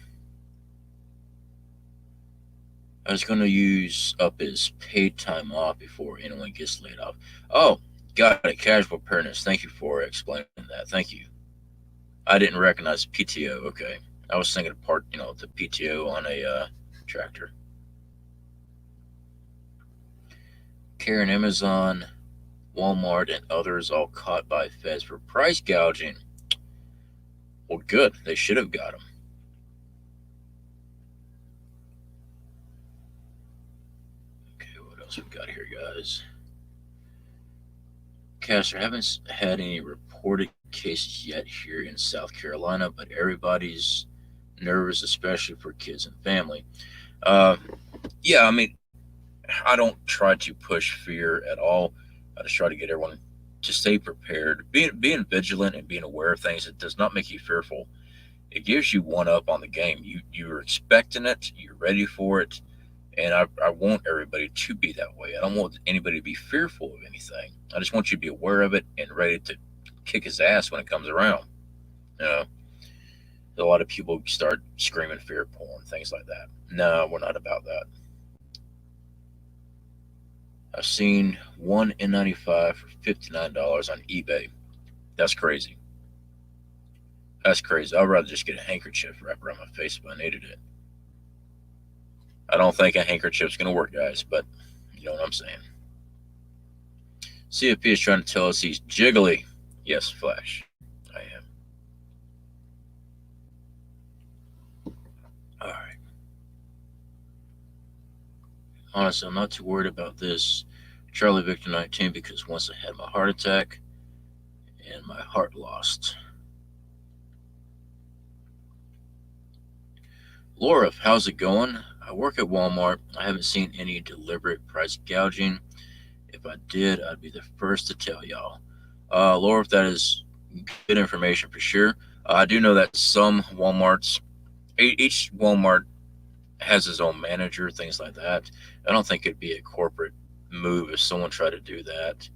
I was gonna use up his paid time off before anyone gets laid off. Oh, got it. Casual appearance. Thank you for explaining that. Thank you. I didn't recognize PTO. Okay, I was thinking of the PTO on a tractor. Karen, Amazon, Walmart, and others all caught by feds for price gouging. Well, good. They should have got them. Okay, what else we got here, guys? Caster, haven't had any reported cases yet here in South Carolina, but everybody's nervous, especially for kids and family. Uh, yeah, I mean, I don't try to push fear at all. I just try to get everyone to stay prepared. Being vigilant and being aware of things, it does not make you fearful. It gives you one up on the game. You're expecting it, you're ready for it, and I want everybody to be that way. I don't want anybody to be fearful of anything. I just want you to be aware of it and ready to kick his ass when it comes around. You know, a lot of people start screaming fear porn, things like that. No, we're not about that. I've seen one N95 for $59 on eBay. That's crazy. That's crazy. I'd rather just get a handkerchief wrapped around my face if I needed it. I don't think a handkerchief's gonna work, guys, but you know what I'm saying. CFP is trying to tell us he's jiggly. Yes, Flash. I am. Alright. Honestly, I'm not too worried about this Charlie Victor 19 because once I had my heart attack and my heart lost. Laura, how's it going? I work at Walmart. I haven't seen any deliberate price gouging. If I did, I'd be the first to tell y'all. Laura, that is good information for sure. I do know that some Walmarts, each Walmart has his own manager, things like that. I don't think it'd be a corporate move if someone tried to do that.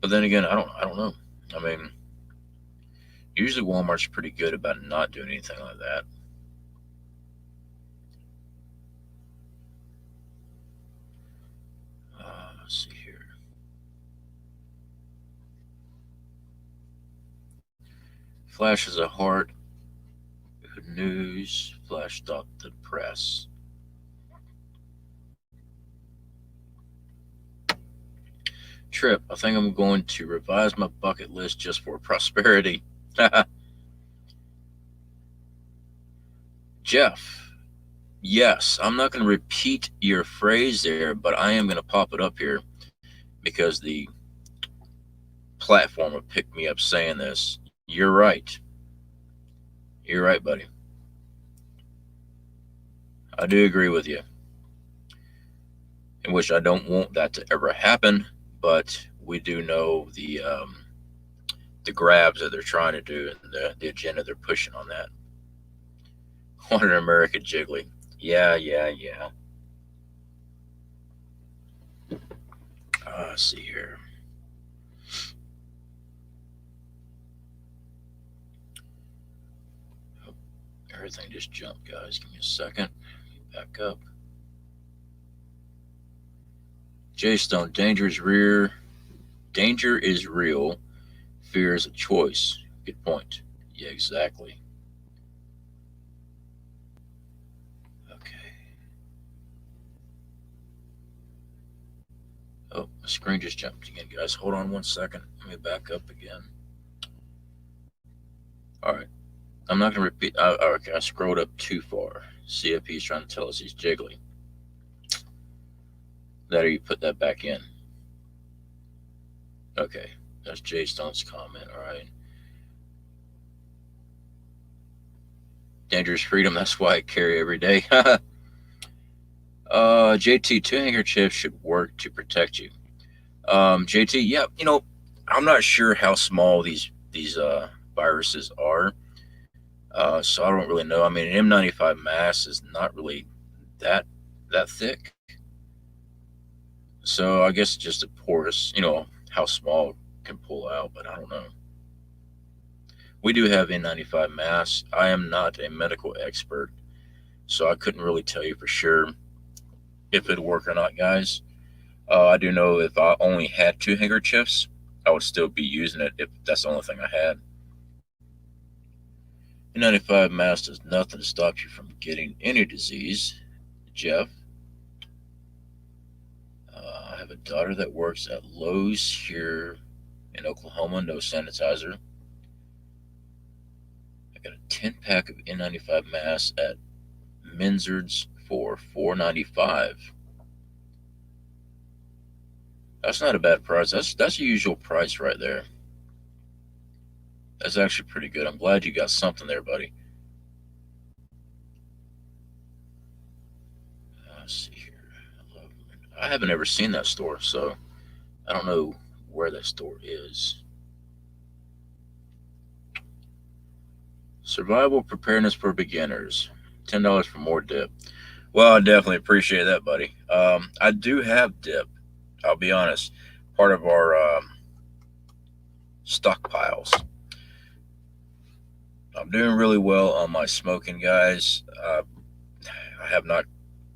But then again, I don't know. I mean, usually Walmart's pretty good about not doing anything like that. Let's see here. Flash is a heart. News. Flash dot the press. Trip. I think I'm going to revise my bucket list just for prosperity. Jeff. Yes, I'm not going to repeat your phrase there, but I am going to pop it up here because the platform will pick me up saying this. You're right. You're right, buddy. I do agree with you. In which I don't want that to ever happen, but we do know the grabs that they're trying to do and the agenda they're pushing on that. On an American Jiggly. Yeah, yeah, yeah. Let's see here. Oh, everything just jumped, guys. Give me a second. Back up. J Stone, danger is real. Fear is a choice. Good point. Yeah, exactly. Okay. Oh, my screen just jumped again, guys. Hold on one second. Let me back up again. All right. I'm not going to repeat. Okay, I scrolled up too far. CFP is trying to tell us he's jiggly. That or you put that back in. Okay. That's Jay Stone's comment. All right. Dangerous freedom. That's why I carry every day. JT, two handkerchiefs should work to protect you. JT, yeah, I'm not sure how small these viruses are, so I don't really know. I mean, an M95 mask is not really that that thick, so I guess just a porous, how small it can pull out, but I don't know. We do have N95 masks. I am not a medical expert, so I couldn't really tell you for sure if it'd work or not, guys. I do know if I only had two handkerchiefs, I would still be using it if that's the only thing I had. N95 mask does nothing to stop you from getting any disease. Jeff, I have a daughter that works at Lowe's here in Oklahoma, no sanitizer. I got a 10 pack of N95 masks at Minzard's for $4.95. That's not a bad price. That's a usual price right there. That's actually pretty good. I'm glad you got something there, buddy. Let's see here. I haven't ever seen that store, so I don't know where that store is. Survival preparedness for beginners. $10 for more dip. Well, I definitely appreciate that, buddy. I do have dip. I'll be honest. Part of our stockpiles. I'm doing really well on my smoking, guys. I have not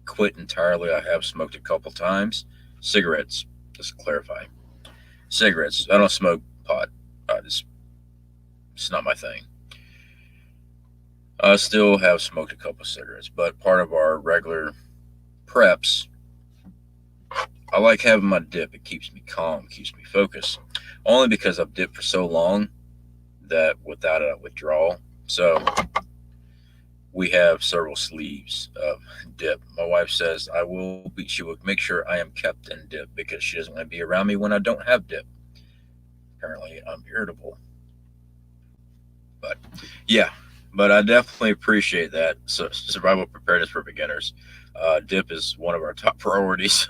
quit entirely. I have smoked a couple times. Cigarettes, just to clarify. Cigarettes. I don't smoke pot. It's not my thing. I still have smoked a couple cigarettes, but part of our regular preps, I like having my dip. It keeps me calm, keeps me focused. Only because I've dipped for so long that without a withdrawal. So we have several sleeves of dip. My wife says she will make sure I am kept in dip because she doesn't want to be around me when I don't have dip. Apparently, I'm irritable. But yeah, but I definitely appreciate that. So survival preparedness for beginners. Dip is one of our top priorities.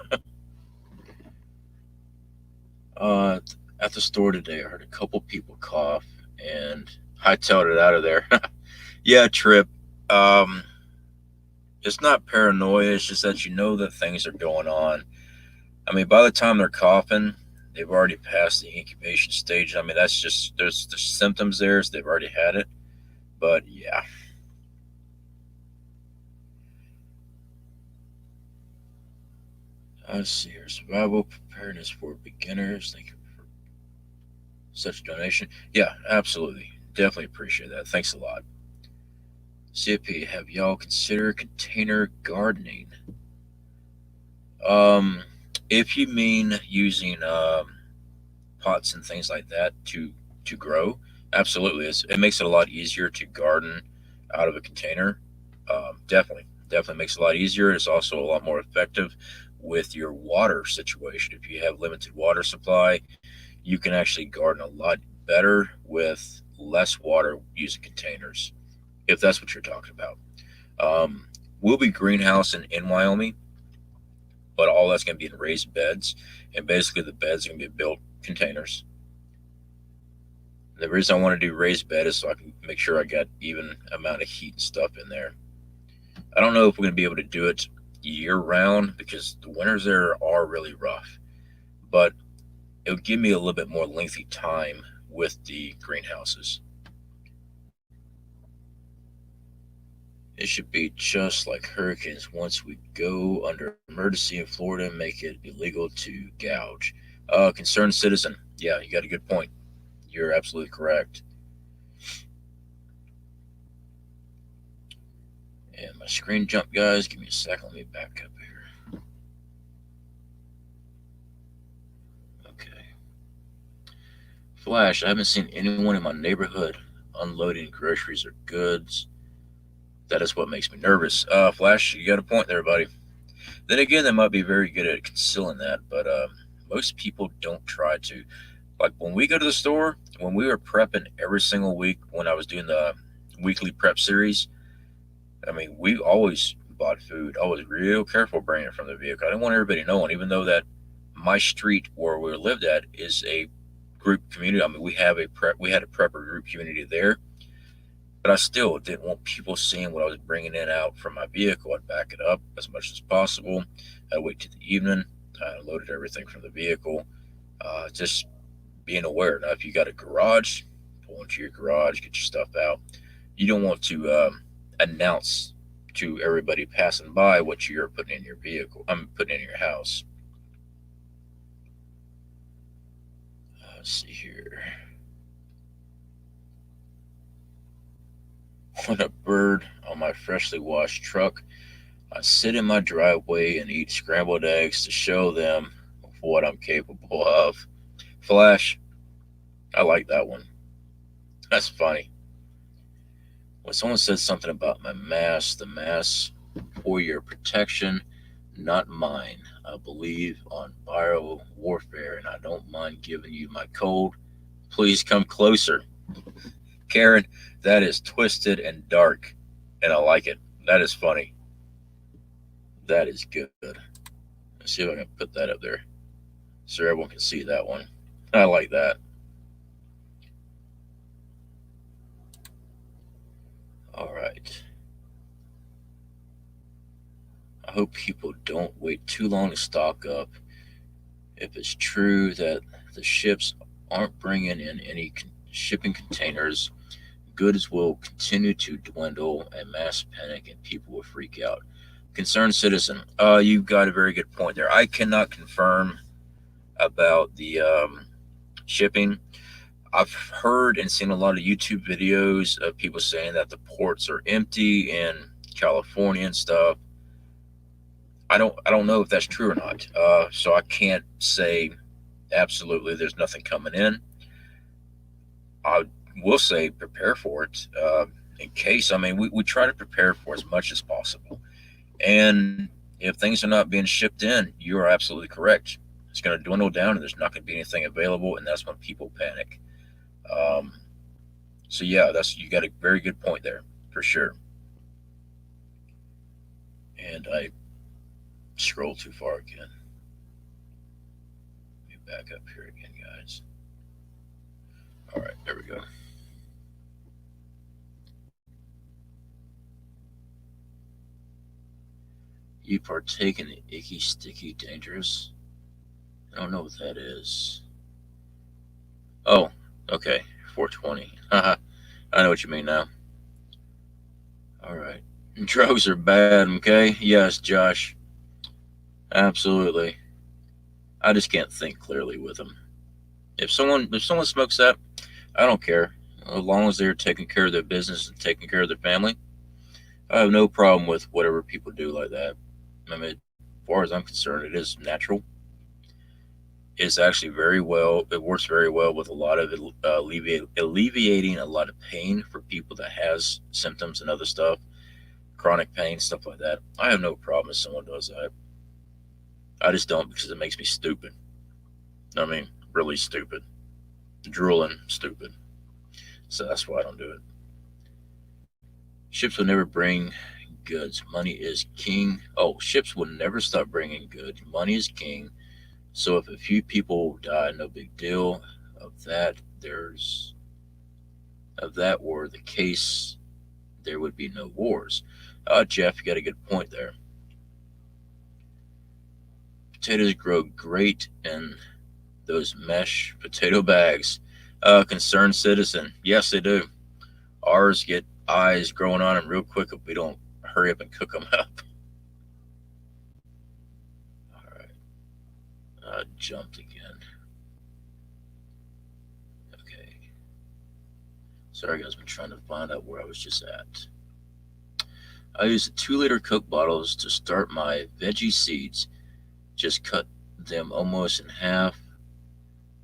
uh, at the store today, I heard a couple people cough and hightailed it out of there. Yeah, Trip. Um, it's not paranoia. It's just that you know that things are going on. I mean, by the time they're coughing, they've already passed the incubation stage. I mean, that's just there's the symptoms there, so they've already had it. But yeah, let's see here. Survival preparedness for beginners. Thank you for such donation. Yeah, absolutely. Definitely appreciate that. Thanks a lot. CP, have y'all considered container gardening? Um, if you mean using pots and things like that to grow, absolutely, it makes it a lot easier to garden out of a container. Definitely makes it a lot easier. It's also a lot more effective with your water situation. If you have limited water supply, you can actually garden a lot better with less water using containers. If that's what you're talking about, um, we'll be greenhousing in Wyoming, but all that's going to be in raised beds, and basically the beds are going to be built containers. The reason I want to do raised bed is so I can make sure I got even amount of heat and stuff in there. I don't know if we're going to be able to do it year round because the winters there are really rough, but it'll give me a little bit more lengthy time with the greenhouses. It should be just like hurricanes. Once we go under emergency in Florida, make it illegal to gouge. Concerned citizen. Yeah, you got a good point. You're absolutely correct. And my screen jumped, guys. Give me a second. Let me back up here. Okay. Flash, I haven't seen anyone in my neighborhood unloading groceries or goods. That is what makes me nervous. Flash, you got a point there, buddy. Then again, they might be very good at concealing that, but most people don't try to. Like when we go to the store, when we were prepping every single week, when I was doing the weekly prep series, I mean, we always bought food. I was real careful bringing it from the vehicle. I didn't want everybody knowing, even though that my street where we lived at is a group community. I mean, we had a prepper group community there, but I still didn't want people seeing what I was bringing in out from my vehicle. I'd back it up as much as possible. I'd wait till the evening. I loaded everything from the vehicle. Just being aware. Now, if you got a garage, pull into your garage, get your stuff out. You don't want to announce to everybody passing by what you're putting in your vehicle. I'm putting in your house. Let's see here. What a bird on my freshly washed truck. I sit in my driveway and eat scrambled eggs to show them what I'm capable of. Flash, I like that one. That's funny. When someone said something about my mask, the mask for your protection, not mine. I believe on bio warfare and I don't mind giving you my code. Please come closer. Karen, that is twisted and dark, and I like it. That is funny. That is good. Let's see if I can put that up there so everyone can see that one. I like that. All right. I hope people don't wait too long to stock up. If it's true that the ships aren't bringing in any shipping containers, goods will continue to dwindle and mass panic and people will freak out. Concerned citizen, you got a very good point there. I cannot confirm about the shipping. I've heard and seen a lot of YouTube videos of people saying that the ports are empty in California and stuff. I don't know if that's true or not. So I can't say absolutely there's nothing coming in. I will say prepare for it in case. I mean, we try to prepare for as much as possible. And if things are not being shipped in, you are absolutely correct. It's going to dwindle down and there's not going to be anything available, and that's when people panic. Um, so yeah, that's you got a very good point there for sure. And I scroll too far again. Let me back up here again, guys. All right, there we go. You partake in the icky, sticky, dangerous. I don't know what that is. Oh, okay, 420. Haha, I know what you mean now. All right. Drugs are bad, okay? Yes, Josh, absolutely. I just can't think clearly with them. If someone smokes that, I don't care. As long as they're taking care of their business and taking care of their family, I have no problem with whatever people do like that. I mean, as far as I'm concerned, it is natural. It's actually very well. It works very well with a lot of alleviating a lot of pain for people that has symptoms and other stuff, chronic pain, stuff like that. I have no problem if someone does that. I just don't because it makes me stupid. I mean, really stupid, drooling, stupid. So that's why I don't do it. Ships will never bring goods. Money is king. Oh, ships will never stop bringing goods. Money is king. So if a few people die, no big deal. Of that, there's of that were the case, there would be no wars. Jeff, you got a good point there. Potatoes grow great in those mesh potato bags. Concerned citizen, yes, they do. Ours get eyes growing on them real quick if we don't hurry up and cook them up. All right, jumped again. Okay, sorry guys, I'm trying to find out where I was just at. I use the 2 liter Coke bottles to start my veggie seeds. Just cut them almost in half,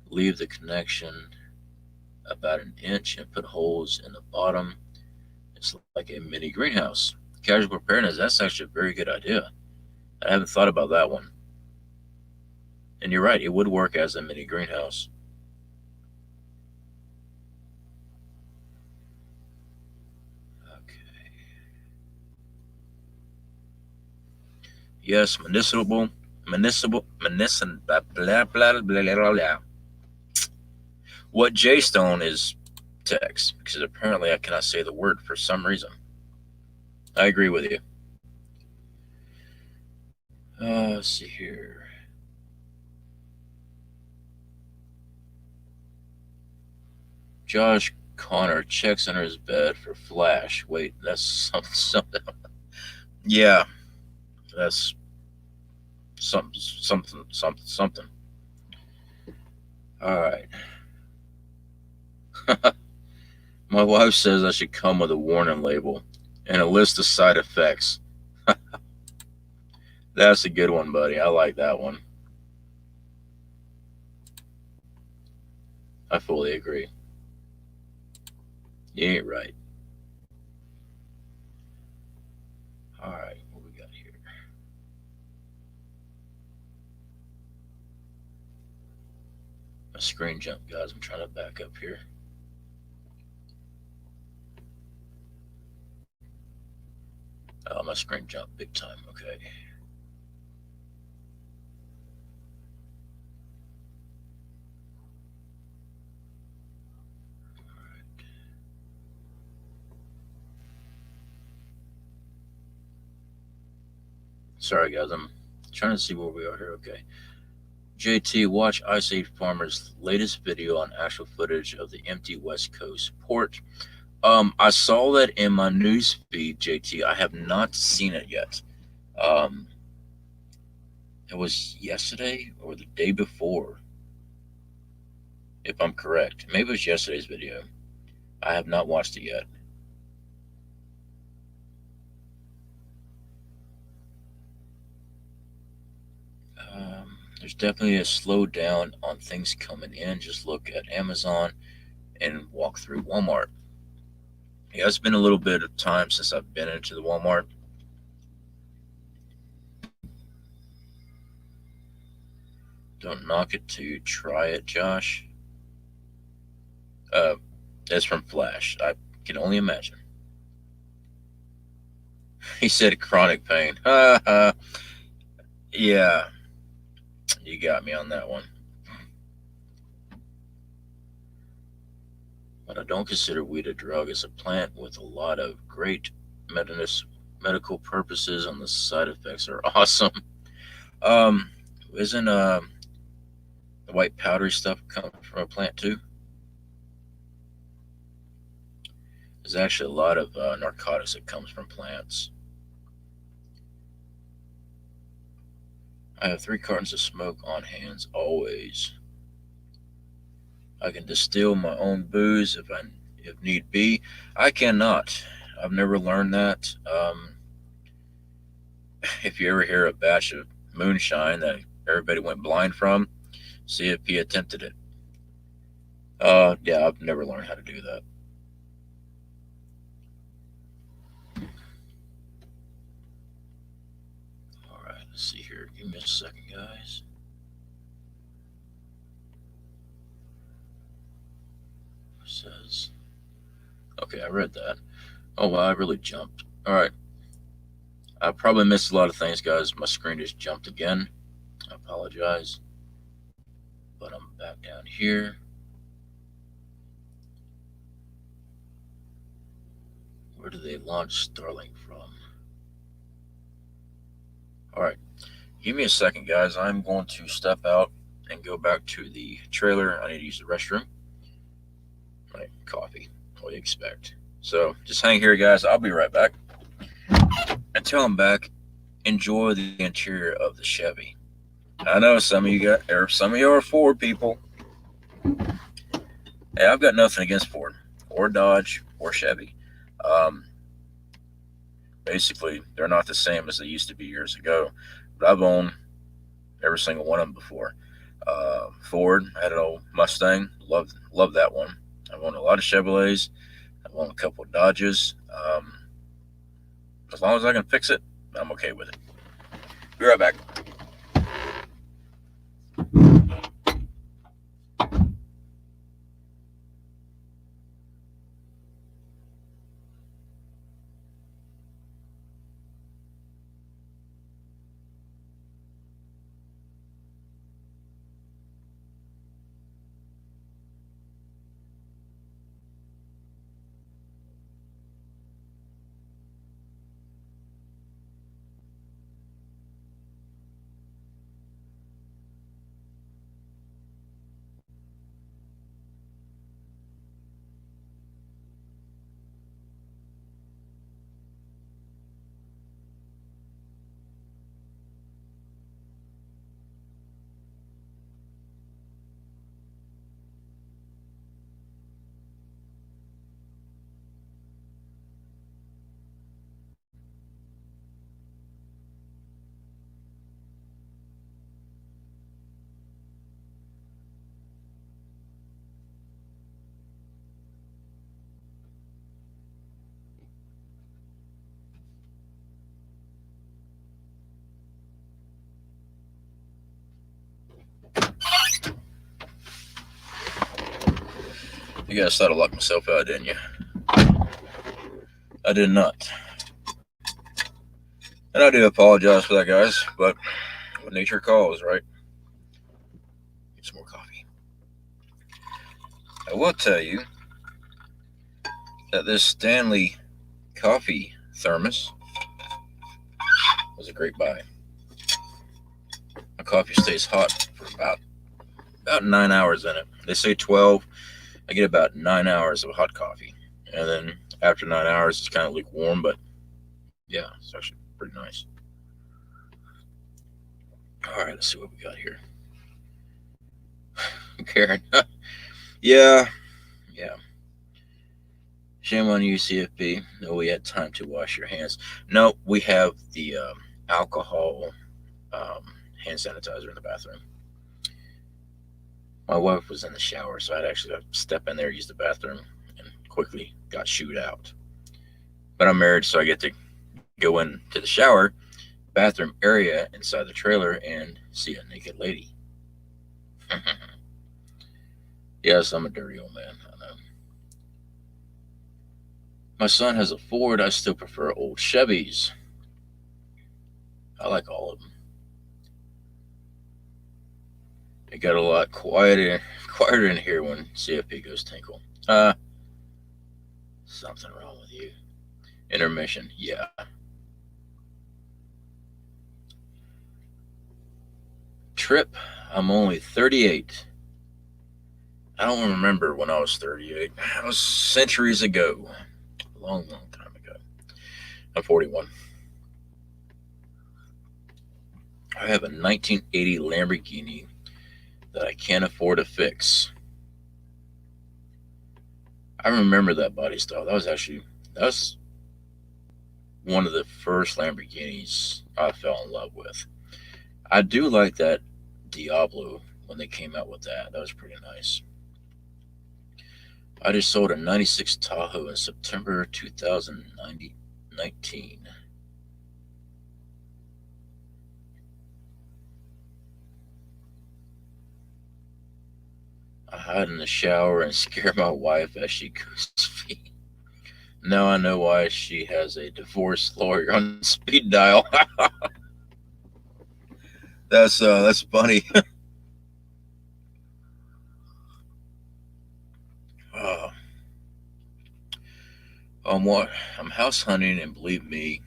leave the connection about an inch, and put holes in the bottom. It's like a mini greenhouse. Casual preparedness, that's actually a very good idea. I haven't thought about that one. And you're right, it would work as a mini greenhouse. Okay. Yes, blah, blah, blah, blah, blah, blah. What J Stone is text, because apparently I cannot say the word for some reason. I agree with you. Let's see here. Josh Connor checks under his bed for Flash. Wait, that's something. Yeah, that's something. All right. My wife says I should come with a warning label and a list of side effects. That's a good one, buddy. I like that one. I fully agree. You ain't right. All right, what we got here? My screen jump, guys. I'm trying to back up here. Oh, my screen jump big time. Okay. Sorry, guys. I'm trying to see where we are here. Okay. JT, watch Ice Age Farmer's latest video on actual footage of the empty West Coast port. I saw that in my news feed, JT. I have not seen it yet. Um, it was yesterday or the day before, if I'm correct. Maybe it was yesterday's video. I have not watched it yet. There's definitely a slowdown on things coming in. Just look at Amazon and walk through Walmart. Yeah, it's been a little bit of time since I've been into the Walmart. Don't knock it till you try it, Josh. Uh, that's from Flash. I can only imagine. He said chronic pain. Yeah, you got me on that one. But I don't consider weed a drug. It's a plant with a lot of great medical purposes, and the side effects are awesome. Um, isn't the white powdery stuff come from a plant too? There's actually a lot of narcotics that comes from plants. I have 3 cartons of smoke on hands always. I can distill my own booze if need be. I cannot. I've never learned that. If you ever hear a batch of moonshine that everybody went blind from, see if he attempted it. Yeah, I've never learned how to do that. All right, let's see here. Give me a second, guys. It says, okay, I read that. Oh well, I really jumped. All right, I probably missed a lot of things, guys. My screen just jumped again. I apologize, but I'm back down here. Where did they launch Starlink from? All right, give me a second, guys. I'm going to step out and go back to the trailer. I need to use the restroom. Right, coffee. What do you expect? So just hang here, guys. I'll be right back. Until I'm back, enjoy the interior of the Chevy. I know some of you are Ford people. Hey, I've got nothing against Ford or Dodge or Chevy. Um, Basically, they're not the same as they used to be years ago. But I've owned every single one of them before. Ford, I had an old Mustang. Love that one. I've owned a lot of Chevrolets. I've owned a couple of Dodges. As long as I can fix it, I'm okay with it. Be right back. You guys thought I locked myself out, didn't you? I did not. And I do apologize for that, guys, but when nature calls, right? Get some more coffee. I will tell you that this Stanley coffee thermos was a great buy. My coffee stays hot for about 9 hours in it. They say 12. I get about 9 hours of hot coffee, and then after 9 hours, it's kind of lukewarm. But yeah, it's actually pretty nice. All right, let's see what we got here. Karen, yeah, yeah. Shame on you, CFP. No, we had time to wash your hands. No, we have the alcohol um, hand sanitizer in the bathroom. My wife was in the shower, so I'd actually have to step in there, use the bathroom, and quickly got shooed out. But I'm married, so I get to go into the shower, bathroom area inside the trailer, and see a naked lady. Yes, I'm a dirty old man. I know. My son has a Ford. I still prefer old Chevys. I like all of them. It got a lot quieter in here when CFP goes tinkle. Something wrong with you. Intermission. Yeah. Trip. I'm only 38. I don't remember when I was 38. That was centuries ago. A long, long time ago. I'm 41. I have a 1980 Lamborghini that I can't afford to fix. I remember that body style. That was one of the first Lamborghinis I fell in love with. I do like that Diablo when they came out with that. That was pretty nice. I just sold a 96 Tahoe in September 2019. I hide in the shower and scare my wife as she goes feet. Now I know why she has a divorce lawyer on speed dial. That's funny. uh, what? I'm house hunting, and believe me,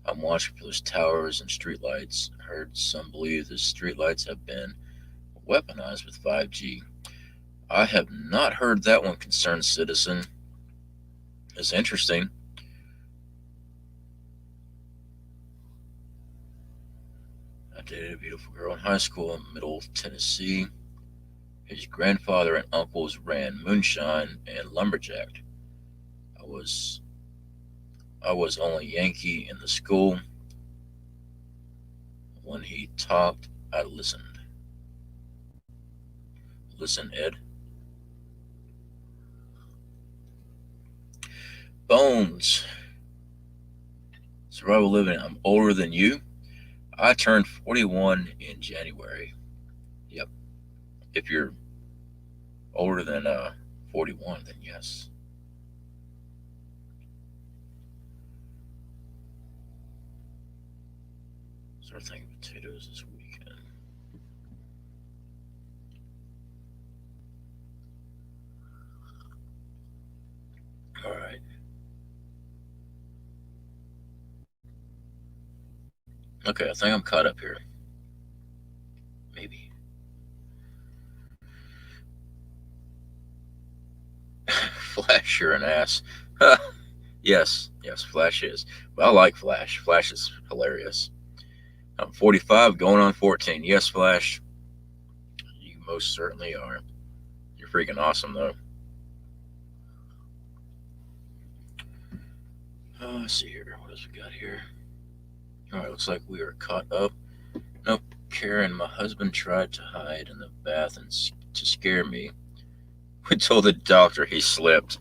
I'm watching for those towers and streetlights. I heard some believe the streetlights have been weaponized with 5G. I have not heard that one, concerned citizen. It's interesting. I dated a beautiful girl in high school in Middle Tennessee. His grandfather and uncles ran moonshine and lumberjacked. I was I was only Yankee in the school. When he talked, I listened. Listen, Ed. Bones. Survival living. I'm older than you. I turned 41 in January. Yep. If you're older than 41, then yes. Start thinking potatoes this weekend. All right. Okay, I think I'm caught up here. Maybe. Flash, you're an ass. Yes, yes, Flash is. But I like Flash. Flash is hilarious. I'm 45, going on 14. Yes, Flash, you most certainly are. You're freaking awesome, though. Let's see here. What else we got here? All right, looks like we are caught up. Nope. Karen, my husband tried to hide in the bath and to scare me. We told the doctor he slipped.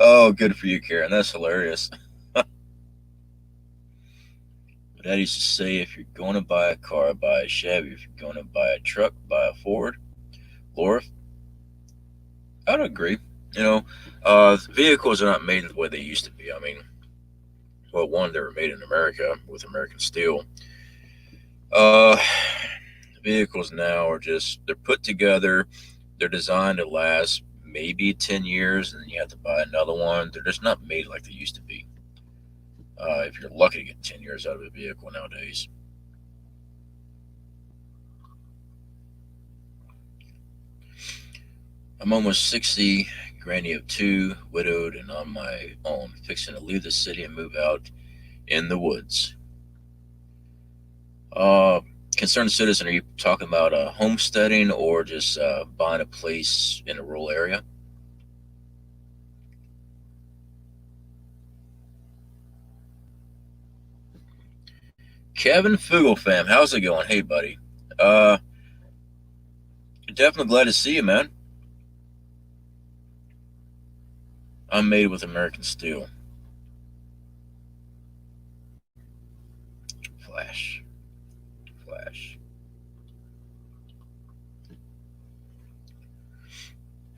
Oh, good for you, Karen. That's hilarious. But Dad used to say, if you're going to buy a car, buy a Chevy. If you're going to buy a truck, buy a Ford. Laura, I'd agree. You know, vehicles are not made the way they used to be. I mean, well, one, they were made in America with American steel. Uh, Vehicles now are just, they're put together, they're designed to last maybe 10 years, and then you have to buy another one. They're just not made like they used to be. If you're lucky to get 10 years out of a vehicle nowadays. I'm almost 60, granny of two, widowed, and on my own, fixing to leave the city and move out in the woods. Uh, Concerned citizen, are you talking about homesteading or just buying a place in a rural area? Kevin Fugelfam, how's it going? Hey, buddy. Uh, Definitely glad to see you, man. I'm made with American steel. Flash, flash.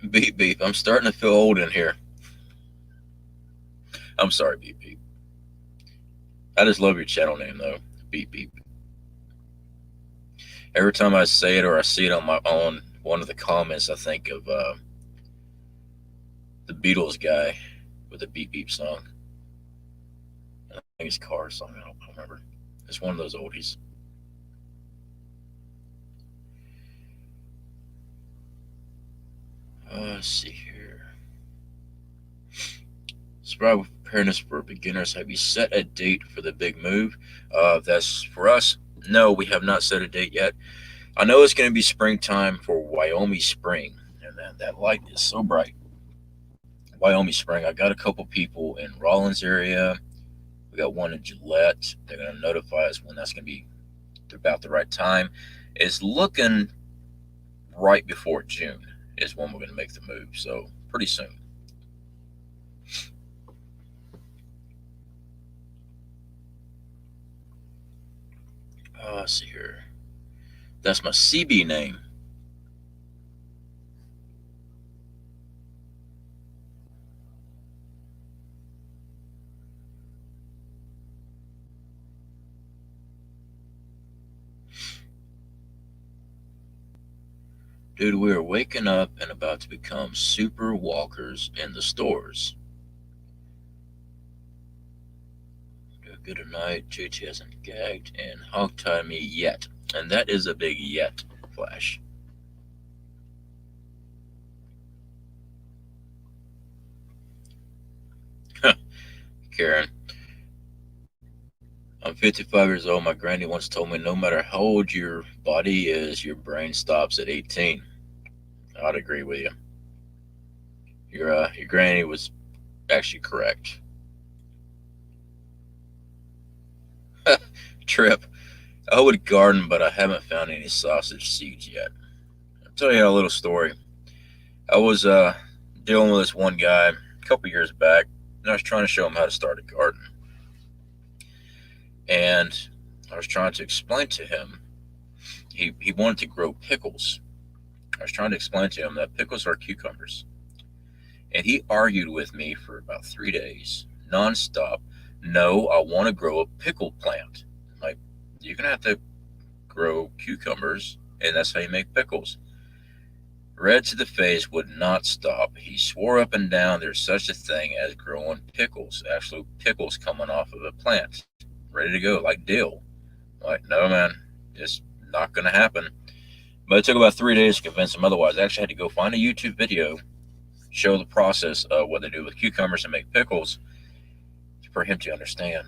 Beep beep. I'm starting to feel old in here. I'm sorry, beep beep. I just love your channel name though. Beep beep. Every time I say it or I see it on my on one of the comments, I think of the Beatles guy with the beep beep song. I think it's Car song. I don't remember. It's one of those oldies. Let's see here. Survival preparedness for beginners. Have you set a date for the big move? That's for us. No, we have not set a date yet. I know it's going to be springtime for Wyoming Spring, and that light is so bright. Wyoming Spring. I got a couple people in Rollins area. We got one in Gillette. They're going to notify us when that's going to be about the right time. It's looking right before June is when we're going to make the move. So pretty soon. Let's see here. That's my CB name. Dude, we are waking up and about to become super walkers in the stores. Good night. JT hasn't gagged and hogtied me yet. And that is a big yet, Flash. Karen, I'm 55 years old. My granny once told me no matter how old your body is, your brain stops at 18. I'd agree with you. Your granny was actually correct. Trip. I would garden, but I haven't found any sausage seeds yet. I'll tell you a little story. I was dealing with this one guy a couple years back, and I was trying to show him how to start a garden. And I was trying to explain to him, he wanted to grow pickles. I was trying to explain to him that pickles are cucumbers. And he argued with me for about 3 days, nonstop. No, I want to grow a pickle plant. I'm like, you're going to have to grow cucumbers, and that's how you make pickles. Red to the face would not stop. He swore up and down there's such a thing as growing pickles, actually pickles coming off of a plant, ready to go, like dill. I'm like, no, man, just not going to happen. But it took about 3 days to convince him otherwise. I actually had to go find a YouTube video, show the process of what they do with cucumbers and make pickles for him to understand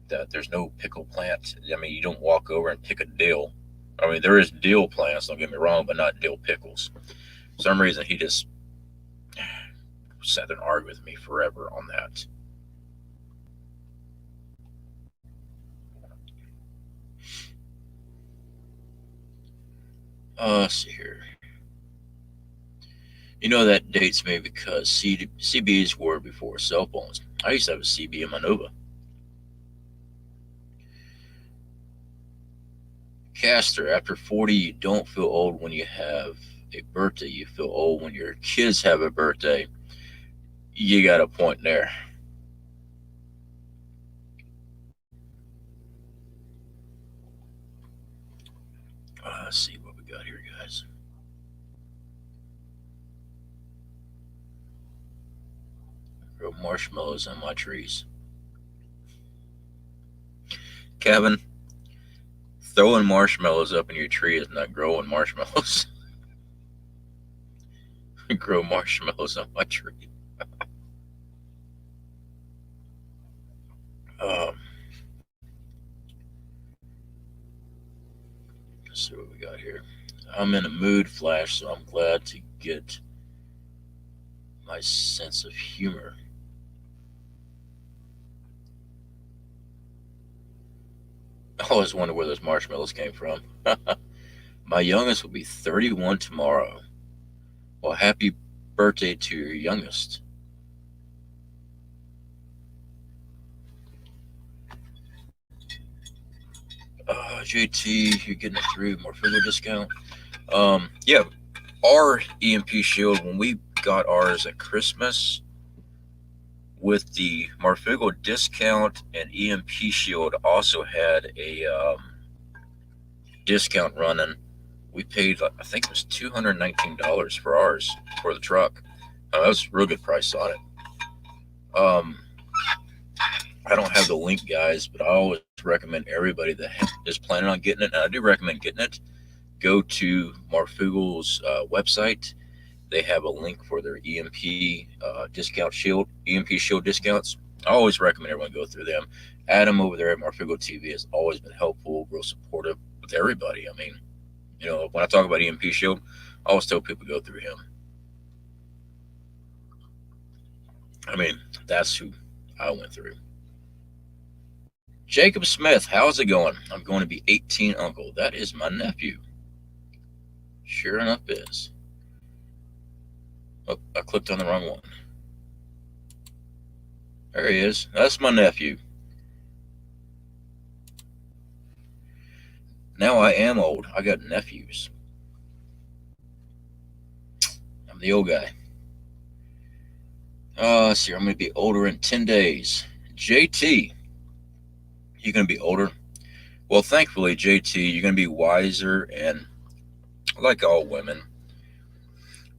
that there's no pickle plant. I mean, you don't walk over and pick a dill. I mean, there is dill plants, don't get me wrong, but not dill pickles. For some reason, he just sat there and argued with me forever on that. Let's see here. You know that dates me because CBs were before cell phones. I used to have a CB in my Nova. Caster, after 40, you don't feel old when you have a birthday. You feel old when your kids have a birthday. You got a point there. Let's see what we got here, guys. Grow marshmallows on my trees. Kevin, throwing marshmallows up in your tree is not growing marshmallows. Grow marshmallows on my tree. Um, let's see what we got here. I'm in a mood, Flash, so I'm glad to get my sense of humor. I always wonder where those marshmallows came from. My youngest will be 31 tomorrow. Well, happy birthday to your youngest. JT, you're getting a three more figure discount. Yeah, our EMP shield when we got ours at Christmas with the Marfigo discount and EMP shield also had a discount running. We paid I think it was $219 for ours for the truck. That was a real good price on it. I don't have the link, guys, but I always recommend everybody that is planning on getting it, and I do recommend getting it. Go to Marfugel's website. They have a link for their EMP discount shield, EMP shield discounts. I always recommend everyone go through them. Adam over there at Marfugel TV has always been helpful, real supportive with everybody. I mean, when I talk about EMP shield, I always tell people to go through him. I mean, that's who I went through. Jacob Smith, how's it going? I'm going to be 18, Uncle. That is my nephew. Sure enough, is. Oh, I clicked on the wrong one. There he is. That's my nephew. Now I am old. I got nephews. I'm the old guy. Let's see. I'm going to be older in 10 days. JT, you're going to be older? Well, thankfully, JT, you're going to be wiser, and like all women,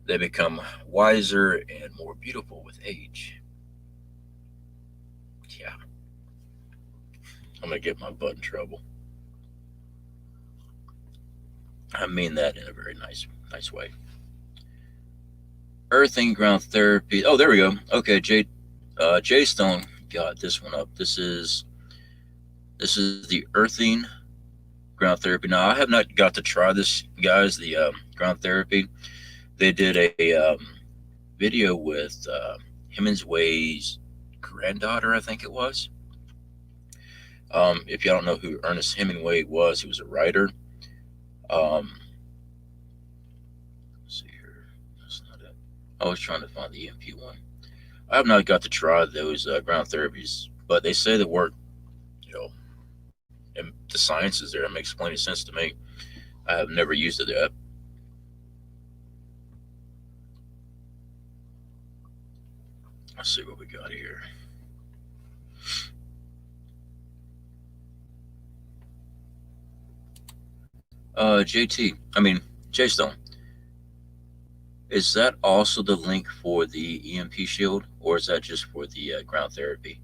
they become wiser and more beautiful with age. Yeah, I'm going to get my butt in trouble. I mean that in a very nice way. Earthing ground therapy. Oh, there we go. Okay, J Stone got this one up. This is the earthing ground therapy. Now I have not got to try this, guys. The ground therapy. They did a video with Hemingway's granddaughter, I think it was. If you don't know who Ernest Hemingway was, he was a writer. Let's see here. That's not it. I was trying to find the EMP one. I have not got to try those ground therapies, but they say they work. You know, and the science is there. It makes plenty of sense to me. I have never used it yet. Let's see what we got here. JT, I mean J Stone. Is that also the link for the EMP shield, or is that just for the ground therapy?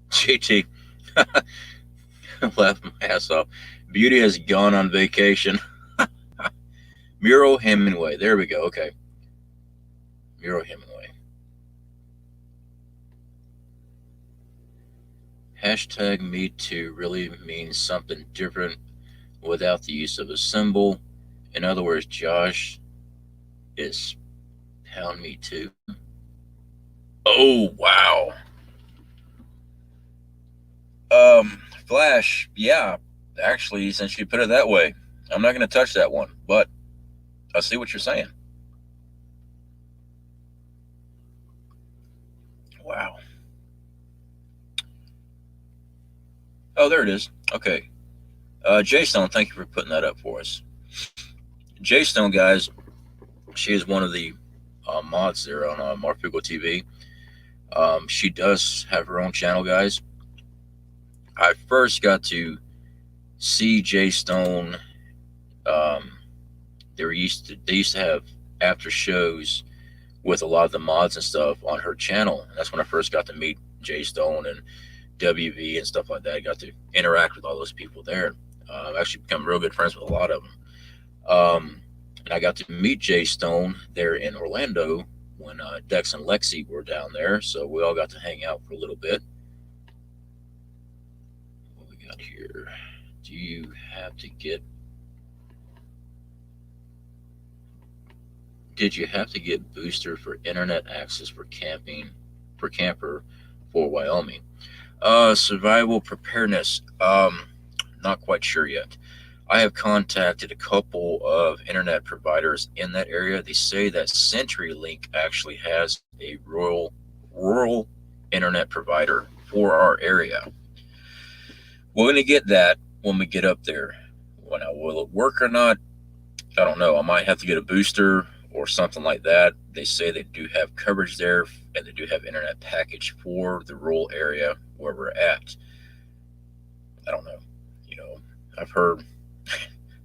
JT, laughed my ass off. Beauty has gone on vacation. Mural Hemingway. There we go. Okay. Mural Hemingway. Hashtag me too really means something different without the use of a symbol. In other words, Josh is pound me too. Oh, wow. Flash, yeah. Actually, since you put it that way, I'm not going to touch that one, but I see what you're saying. Wow. Oh, there it is. Okay. J Stone, thank you for putting that up for us. J Stone, guys, she is one of the mods there on Marfugo TV. She does have her own channel, guys. I first got to see J Stone. Um, they used to have after shows with a lot of the mods and stuff on her channel. And that's when I first got to meet J Stone and WV and stuff like that. I got to interact with all those people there. I've actually become real good friends with a lot of them. And I got to meet Jay Stone there in Orlando when Dex and Lexi were down there. So we all got to hang out for a little bit. What we got here? Do you have to get? Did you have to get booster for internet access for camping, for camper, for Wyoming? Survival preparedness. Not quite sure yet. I have contacted a couple of internet providers in that area. They say that CenturyLink actually has a rural internet provider for our area. We're going to get that when we get up there. When will it work or not? I don't know. I might have to get a booster or something like that. They say they do have coverage there and they do have internet package for the rural area where we're at. I don't know. You know, I've heard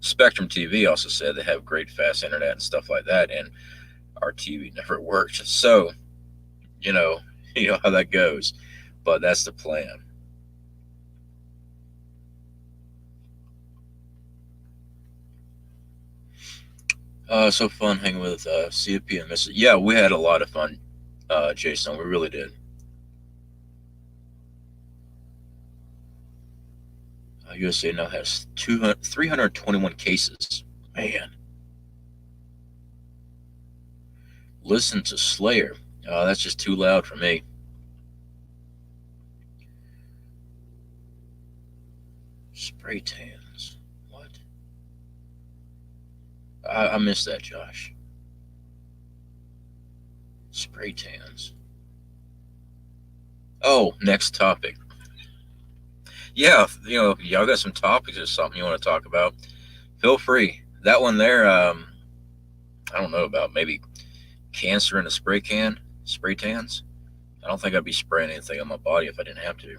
Spectrum TV also said they have great fast internet and stuff like that, and our TV never worked. So, you know, you know how that goes. But that's the plan. So fun hanging with CFP and Mrs. Yeah, we had a lot of fun, Jason. We really did. USA now has 321 cases. Man, listen to Slayer. That's just too loud for me. Spray tans. What? I missed that, Josh. Spray tans. Oh, next topic. Yeah, y'all got some topics or something you want to talk about? Feel free. That one there, I don't know about maybe cancer in a spray can, spray tans. I don't think I'd be spraying anything on my body if I didn't have to.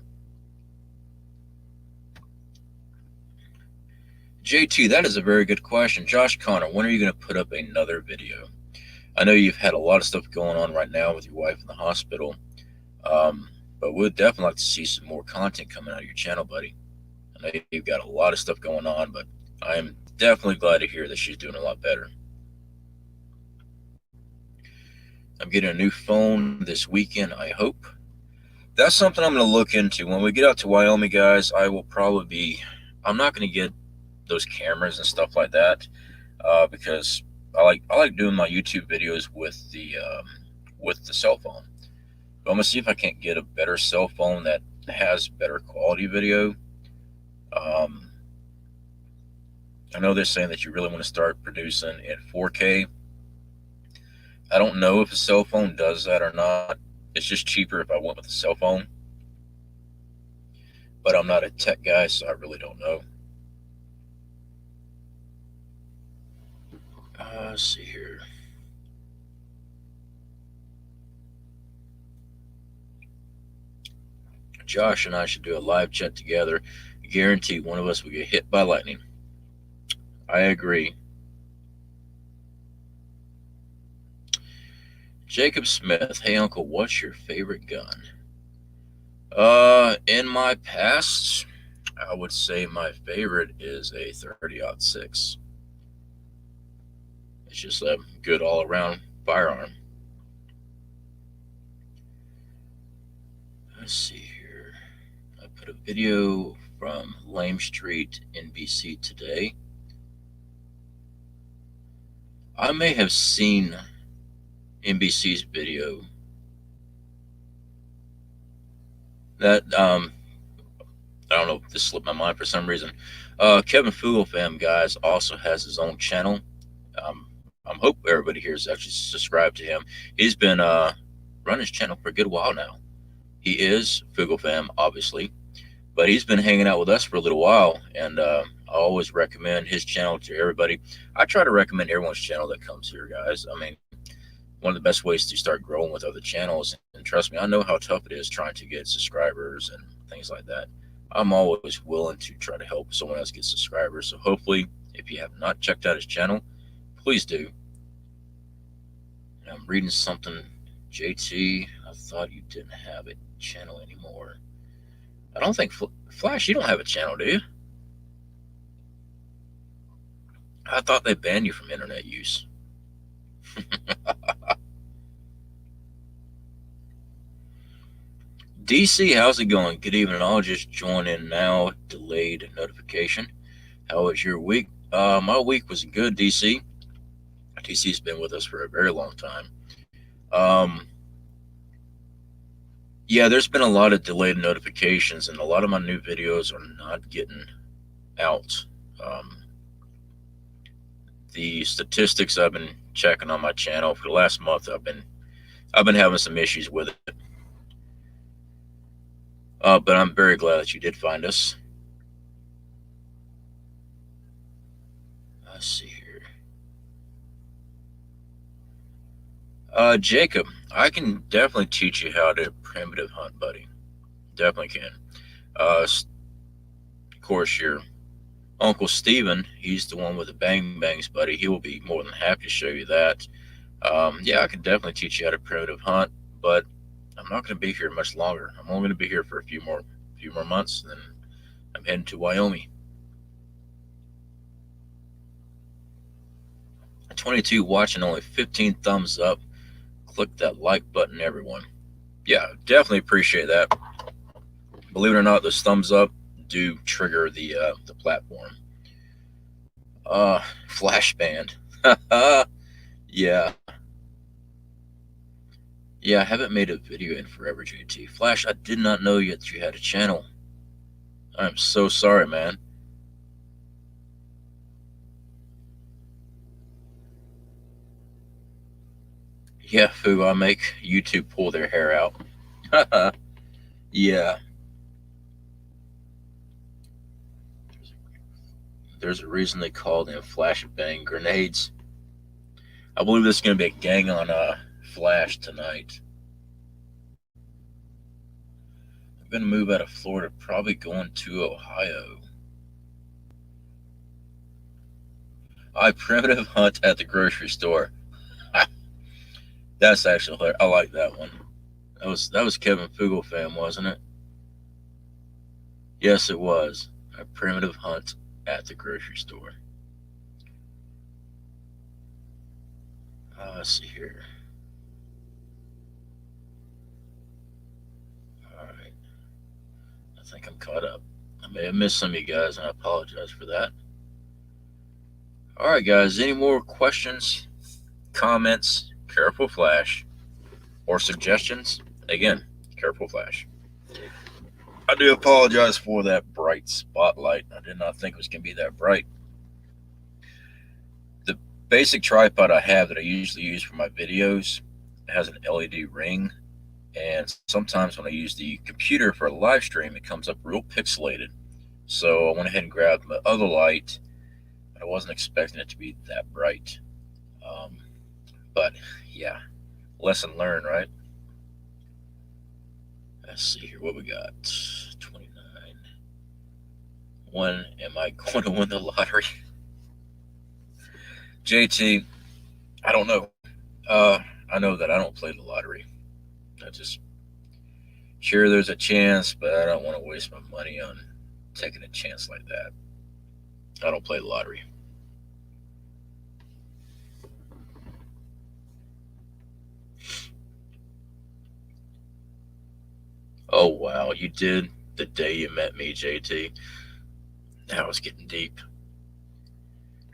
JT, that is a very good question. Josh Connor, when are you going to put up another video? I know you've had a lot of stuff going on right now with your wife in the hospital, but we'd definitely like to see some more content coming out of your channel, buddy. I know you've got a lot of stuff going on, but I am definitely glad to hear that she's doing a lot better. I'm getting a new phone this weekend, I hope. That's something I'm going to look into. When we get out to Wyoming, guys, I will probably be. I'm not going to get those cameras and stuff like that because I like doing my YouTube videos with the cell phone. But I'm gonna see if I can't get a better cell phone that has better quality video. Um, I know they're saying that you really want to start producing in 4K. I don't know if a cell phone does that or not. It's just cheaper if I went with a cell phone. But I'm not a tech guy, so I really don't know. Let's see here. Josh and I should do a live chat together. Guarantee one of us will get hit by lightning. I agree. Jacob Smith, hey uncle, what's your favorite gun? In my past, I would say my favorite is a 30-06. It's just a good all-around firearm. Let's see here. I put a video from Lame Street in BC today. I may have seen NBC's video. That I don't know. This slipped my mind for some reason. Kevin Fuglefam, guys, also has his own channel. I hope everybody here is actually subscribed to him. He's been running his channel for a good while now. He is Fuglefam, obviously, but he's been hanging out with us for a little while, and I always recommend his channel to everybody. I try to recommend everyone's channel that comes here, guys. I mean, one of the best ways to start growing with other channels, and trust me, I know how tough it is trying to get subscribers and things like that. I'm always willing to try to help someone else get subscribers. So hopefully, if you have not checked out his channel, please do. I'm reading something. JT, I thought you didn't have a channel anymore. I don't think Flash. You don't have a channel, do you? I thought they banned you from internet use. DC, how's it going? Good evening. I'll just join in now. Delayed notification. How was your week? My week was good, DC. DC's been with us for a very long time. Um, yeah, there's been a lot of delayed notifications, and a lot of my new videos are not getting out. Um, the statistics I've been checking on my channel for the last month, I've been having some issues with it. But I'm very glad that you did find us. Let's see here. Jacob, I can definitely teach you how to primitive hunt, buddy. Definitely can. Of course, your Uncle Steven, he's the one with the bang bangs, buddy. He will be more than happy to show you that. Yeah, I can definitely teach you how to primitive hunt, but I'm not going to be here much longer. I'm only going to be here for a few more months, and then I'm heading to Wyoming. 22 watching, only 15 thumbs up. Click that like button, everyone. Yeah, definitely appreciate that. Believe it or not, those thumbs up do trigger the platform. Flash band. Yeah, yeah. I haven't made a video in forever, JT. Flash, I did not know yet you had a channel. I'm so sorry, man. Yeah, Foo, I make YouTube pull their hair out. Yeah, there's a reason they call them flashbang grenades. I believe there's going to be a gang on Flash tonight. I'm going to move out of Florida, probably going to Ohio. I primitive hunt at the grocery store. That's actually hilarious. I like that one. That was Kevin Fugel wasn't it? Yes, it was. A primitive hunt at the grocery store. Let's see here. All right, I think I'm caught up. I may have missed some of you guys, and I apologize for that. All right, guys. Any more questions, comments? Careful, Flash, or suggestions? Again, careful, Flash. I do apologize for that bright spotlight. I did not think it was going to be that bright. The basic tripod I have that I usually use for my videos has an LED ring, and sometimes when I use the computer for a live stream, it comes up real pixelated. So I went ahead and grabbed my other light, but I wasn't expecting it to be that bright. Um, but yeah, lesson learned, right? Let's see here what we got. 29. When am I going to win the lottery? JT, I don't know. I know that I don't play the lottery. I just sure there's a chance, but I don't want to waste my money on taking a chance like that. I don't play the lottery. Oh wow, you did the day you met me, JT. That was getting deep.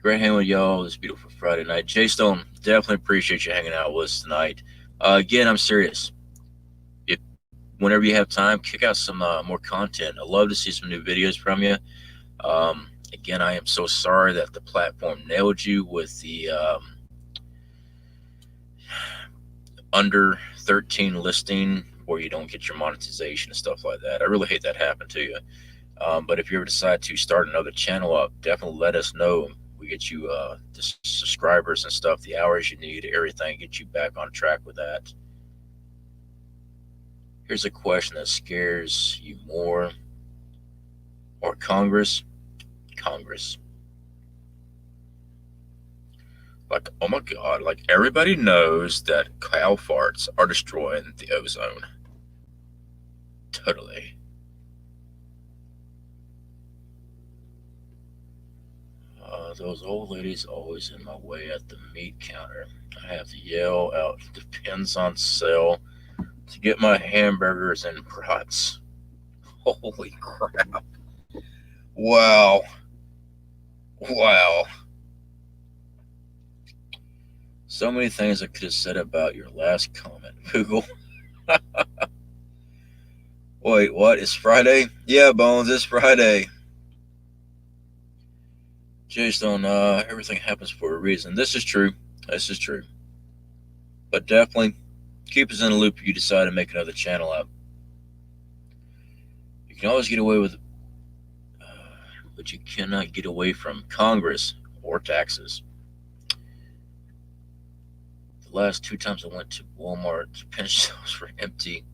Great hanging with y'all this beautiful Friday night. Jay Stone, definitely appreciate you hanging out with us tonight. Again, I'm serious. If whenever you have time, kick out some more content. I'd love to see some new videos from you. Again, I am so sorry that the platform nailed you with the under 13 listing where you don't get your monetization and stuff like that. I really hate that happened to you. But if you ever decide to start another channel up, definitely let us know. We get you the subscribers and stuff, the hours you need, everything, get you back on track with that. Here's a question that scares you more. Or Congress? Congress. Like, oh my God, like everybody knows that cow farts are destroying the ozone. Totally. Those old ladies always in my way at the meat counter. I have to yell out depends on sale to get my hamburgers and brats. Holy crap. Wow. Wow. So many things I could have said about your last comment, Google. Wait, what? It's Friday? Yeah, Bones, it's Friday. Jason, everything happens for a reason. This is true. This is true. But definitely keep us in the loop if you decide to make another channel up. You can always get away with, but you cannot get away from Congress or taxes. The last two times I went to Walmart, the pinch shelves were empty.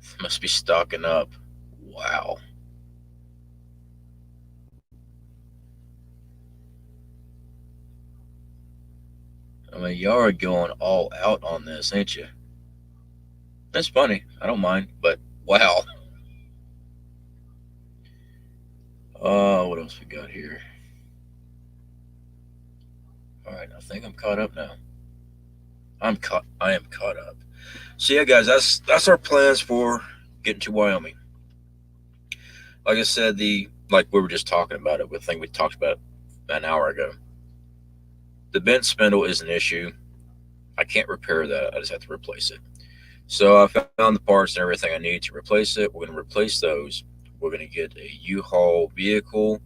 They must be stocking up. Wow. I mean, y'all are going all out on this, ain't you? That's funny. I don't mind, but wow. What else we got here? All right, I think I'm caught up now. I'm caught. I am caught up. So yeah, guys, that's our plans for getting to Wyoming. Like I said, the like we were just talking about it. With thing we talked about an hour ago. The bent spindle is an issue. I can't repair that. I just have to replace it. So I found the parts and everything I need to replace it. We're going to replace those. We're going to get a U-Haul vehicle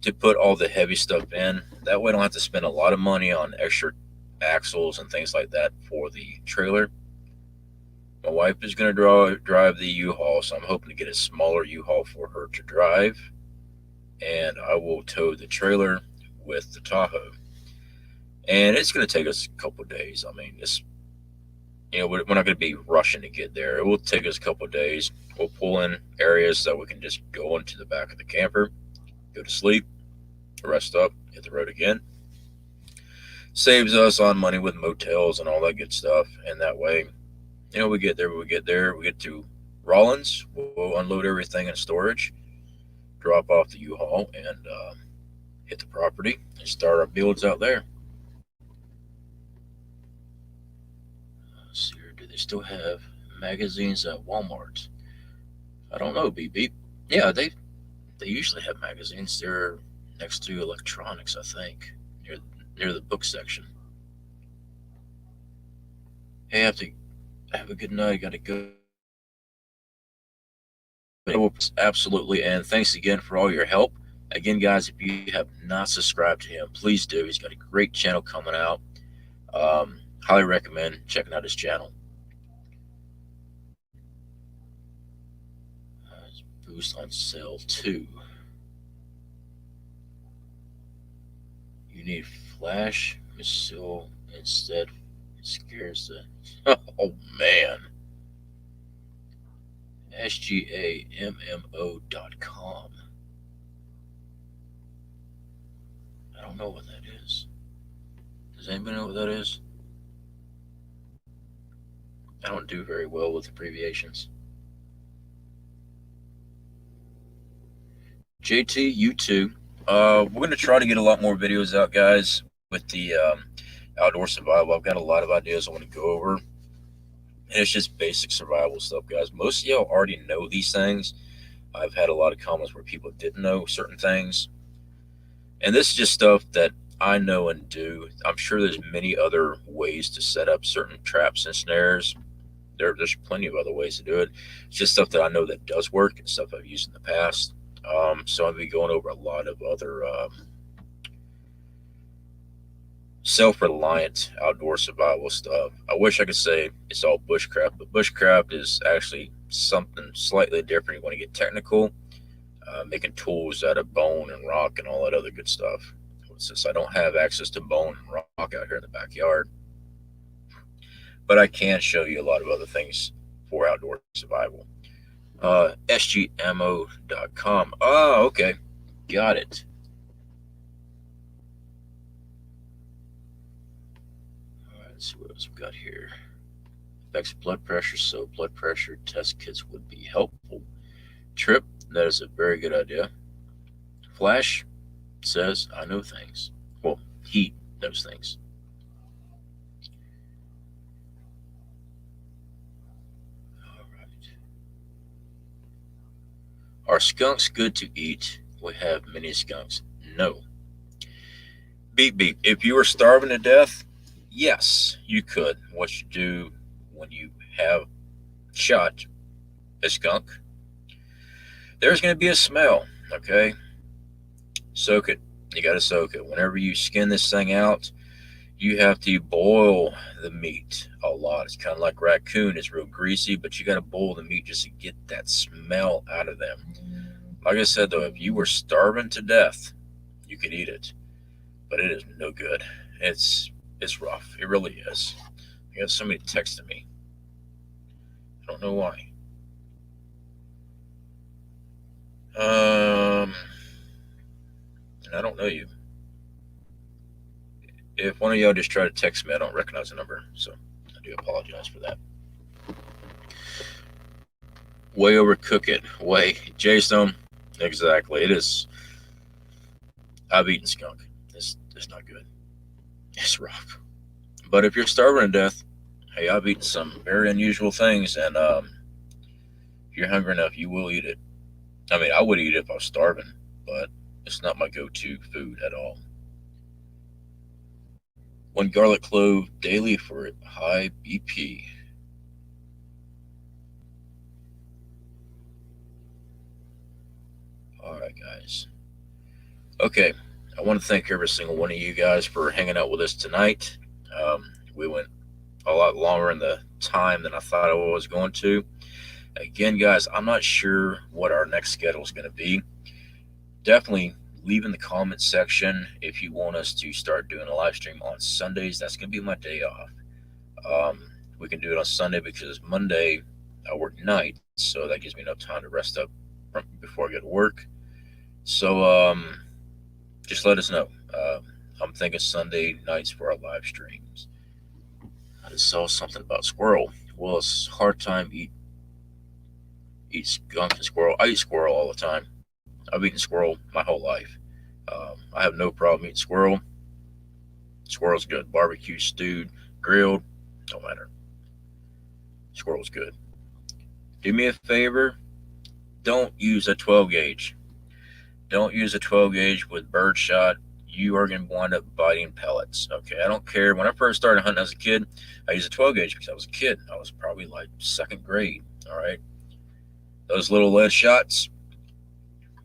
to put all the heavy stuff in. That way, I don't have to spend a lot of money on extra axles and things like that for the trailer. My wife is going to drive the U-Haul, so I'm hoping to get a smaller U-Haul for her to drive, and I will tow the trailer with the Tahoe. And it's going to take us a couple of days. I mean, we're not going to be rushing to get there. It will take us a couple of days. We'll pull in areas so we can just go into the back of the camper, go to sleep, rest up, hit the road again. Saves us on money with motels and all that good stuff. And that way, we get there, we get to Rollins, we'll unload everything in storage, drop off the U-Haul, and hit the property and start our builds out there. Let's see here, do they still have magazines at Walmart? I don't know, beep beep. Yeah, they usually have magazines. They're next to electronics, I think, near the book section. Hey, have a good night. Got to go. Absolutely, and thanks again for all your help. Again, guys, if you have not subscribed to him, please do. He's got a great channel coming out. Highly recommend checking out his channel. Boost on sale too. You need flash missile instead. It scares the. Oh man. SGAMMO.com. I don't know what that is. Does anybody know what that is? I don't do very well with abbreviations. JT, you too. We're going to try to get a lot more videos out, guys, with the outdoor survival. I've got a lot of ideas I want to go over. And it's just basic survival stuff, guys. Most of y'all already know these things. I've had a lot of comments where people didn't know certain things. And this is just stuff that I know and do. I'm sure there's many other ways to set up certain traps and snares. There's plenty of other ways to do it. It's just stuff that I know that does work and stuff I've used in the past. So I'll be going over a lot of other self-reliant outdoor survival stuff. I wish I could say it's all bushcraft, but bushcraft is actually something slightly different. You want to get technical, making tools out of bone and rock and all that other good stuff. Since I don't have access to bone and rock out here in the backyard, but I can show you a lot of other things for outdoor survival. SGMO.com. Oh, okay. Got it. All right, let's see what else we got here. Affects blood pressure, so blood pressure test kits would be helpful. Trip, that is a very good idea. Flash, says, I know things. Well, he knows things. All right. Are skunks good to eat? We have many skunks. No. Beep beep. If you were starving to death, yes, you could. What you do when you have shot a skunk, there's going to be a smell. Okay, soak it. You got to soak it. Whenever you skin this thing out, you have to boil the meat a lot. It's kind of like raccoon. It's real greasy, but you got to boil the meat just to get that smell out of them. Like I said though, if you were starving to death, you could eat it, but it is no good. It's it's rough. It really is. I got somebody texting me. I don't know why. Um, and I don't know you. If one of y'all just try to text me, I don't recognize the number, so I do apologize for that. Way overcook it. Way. Jaystone. Exactly. It is. I've eaten skunk. It's not good. It's rough. But if you're starving to death, hey, I've eaten some very unusual things, and if you're hungry enough, you will eat it. I mean, I would eat it if I was starving, but it's not my go-to food at all. One garlic clove daily for high BP. All right, guys. Okay, I want to thank every single one of you guys for hanging out with us tonight. We went a lot longer in the time than I thought I was going to. Again, guys, I'm not sure what our next schedule is going to be. Definitely leave in the comments section if you want us to start doing a live stream on Sundays. That's going to be my day off. Um, we can do it on Sunday because Monday I work nights, so that gives me enough time to rest up before I go to work. So just let us know. I'm thinking Sunday nights for our live streams. I just saw something about squirrel. Well, it's hard time eat skunk and squirrel. I eat squirrel all the time. I've eaten squirrel my whole life. I have no problem eating squirrel. Squirrel's good. Barbecue, stewed, grilled, don't matter. Squirrel's good. Do me a favor. Don't use a 12 gauge. Don't use a 12 gauge with birdshot. You are going to wind up biting pellets. Okay, I don't care. When I first started hunting as a kid, I used a 12 gauge because I was a kid. I was probably like second grade. All right, those little lead shots.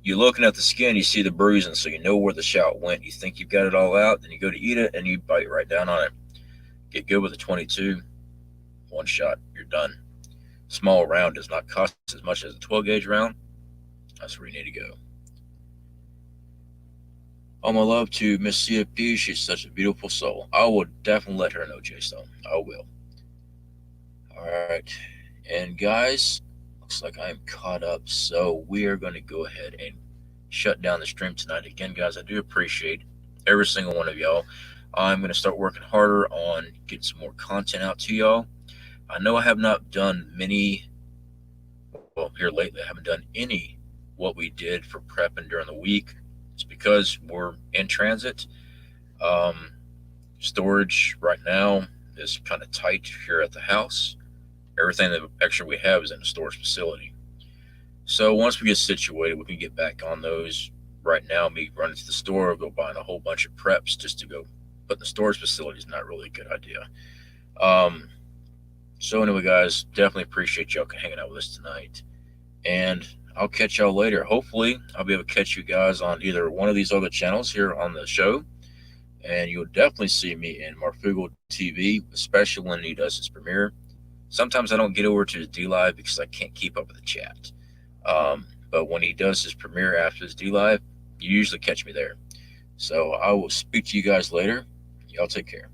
You're looking at the skin, you see the bruising, so you know where the shot went. You think you've got it all out, then you go to eat it and you bite right down on it. Get good with a 22, one shot, you're done. Small round does not cost as much as a 12 gauge round. That's where you need to go. All my love to Miss CFP. She's such a beautiful soul. I will definitely let her know, Jay Stone. I will. All right. And guys, looks like I'm caught up. So we are going to go ahead and shut down the stream tonight. Again, guys, I do appreciate every single one of y'all. I'm going to start working harder on getting some more content out to y'all. I know I have not done many, well, here lately, I haven't done any what we did for prepping during the week. It's because we're in transit. Um, Storage right now is kind of tight here at the house. Everything that extra we have is in the storage facility. So once we get situated, we can get back on those. Right now, me running to the store, go buying a whole bunch of preps just to go put in the storage facility is not really a good idea. Um, so anyway, guys, definitely appreciate y'all hanging out with us tonight, and I'll catch y'all later. Hopefully, I'll be able to catch you guys on either one of these other channels here on the show, and you'll definitely see me in Marfugo TV, especially when he does his premiere. Sometimes I don't get over to his D Live because I can't keep up with the chat. But when he does his premiere after his D Live, you usually catch me there. So I will speak to you guys later. Y'all take care.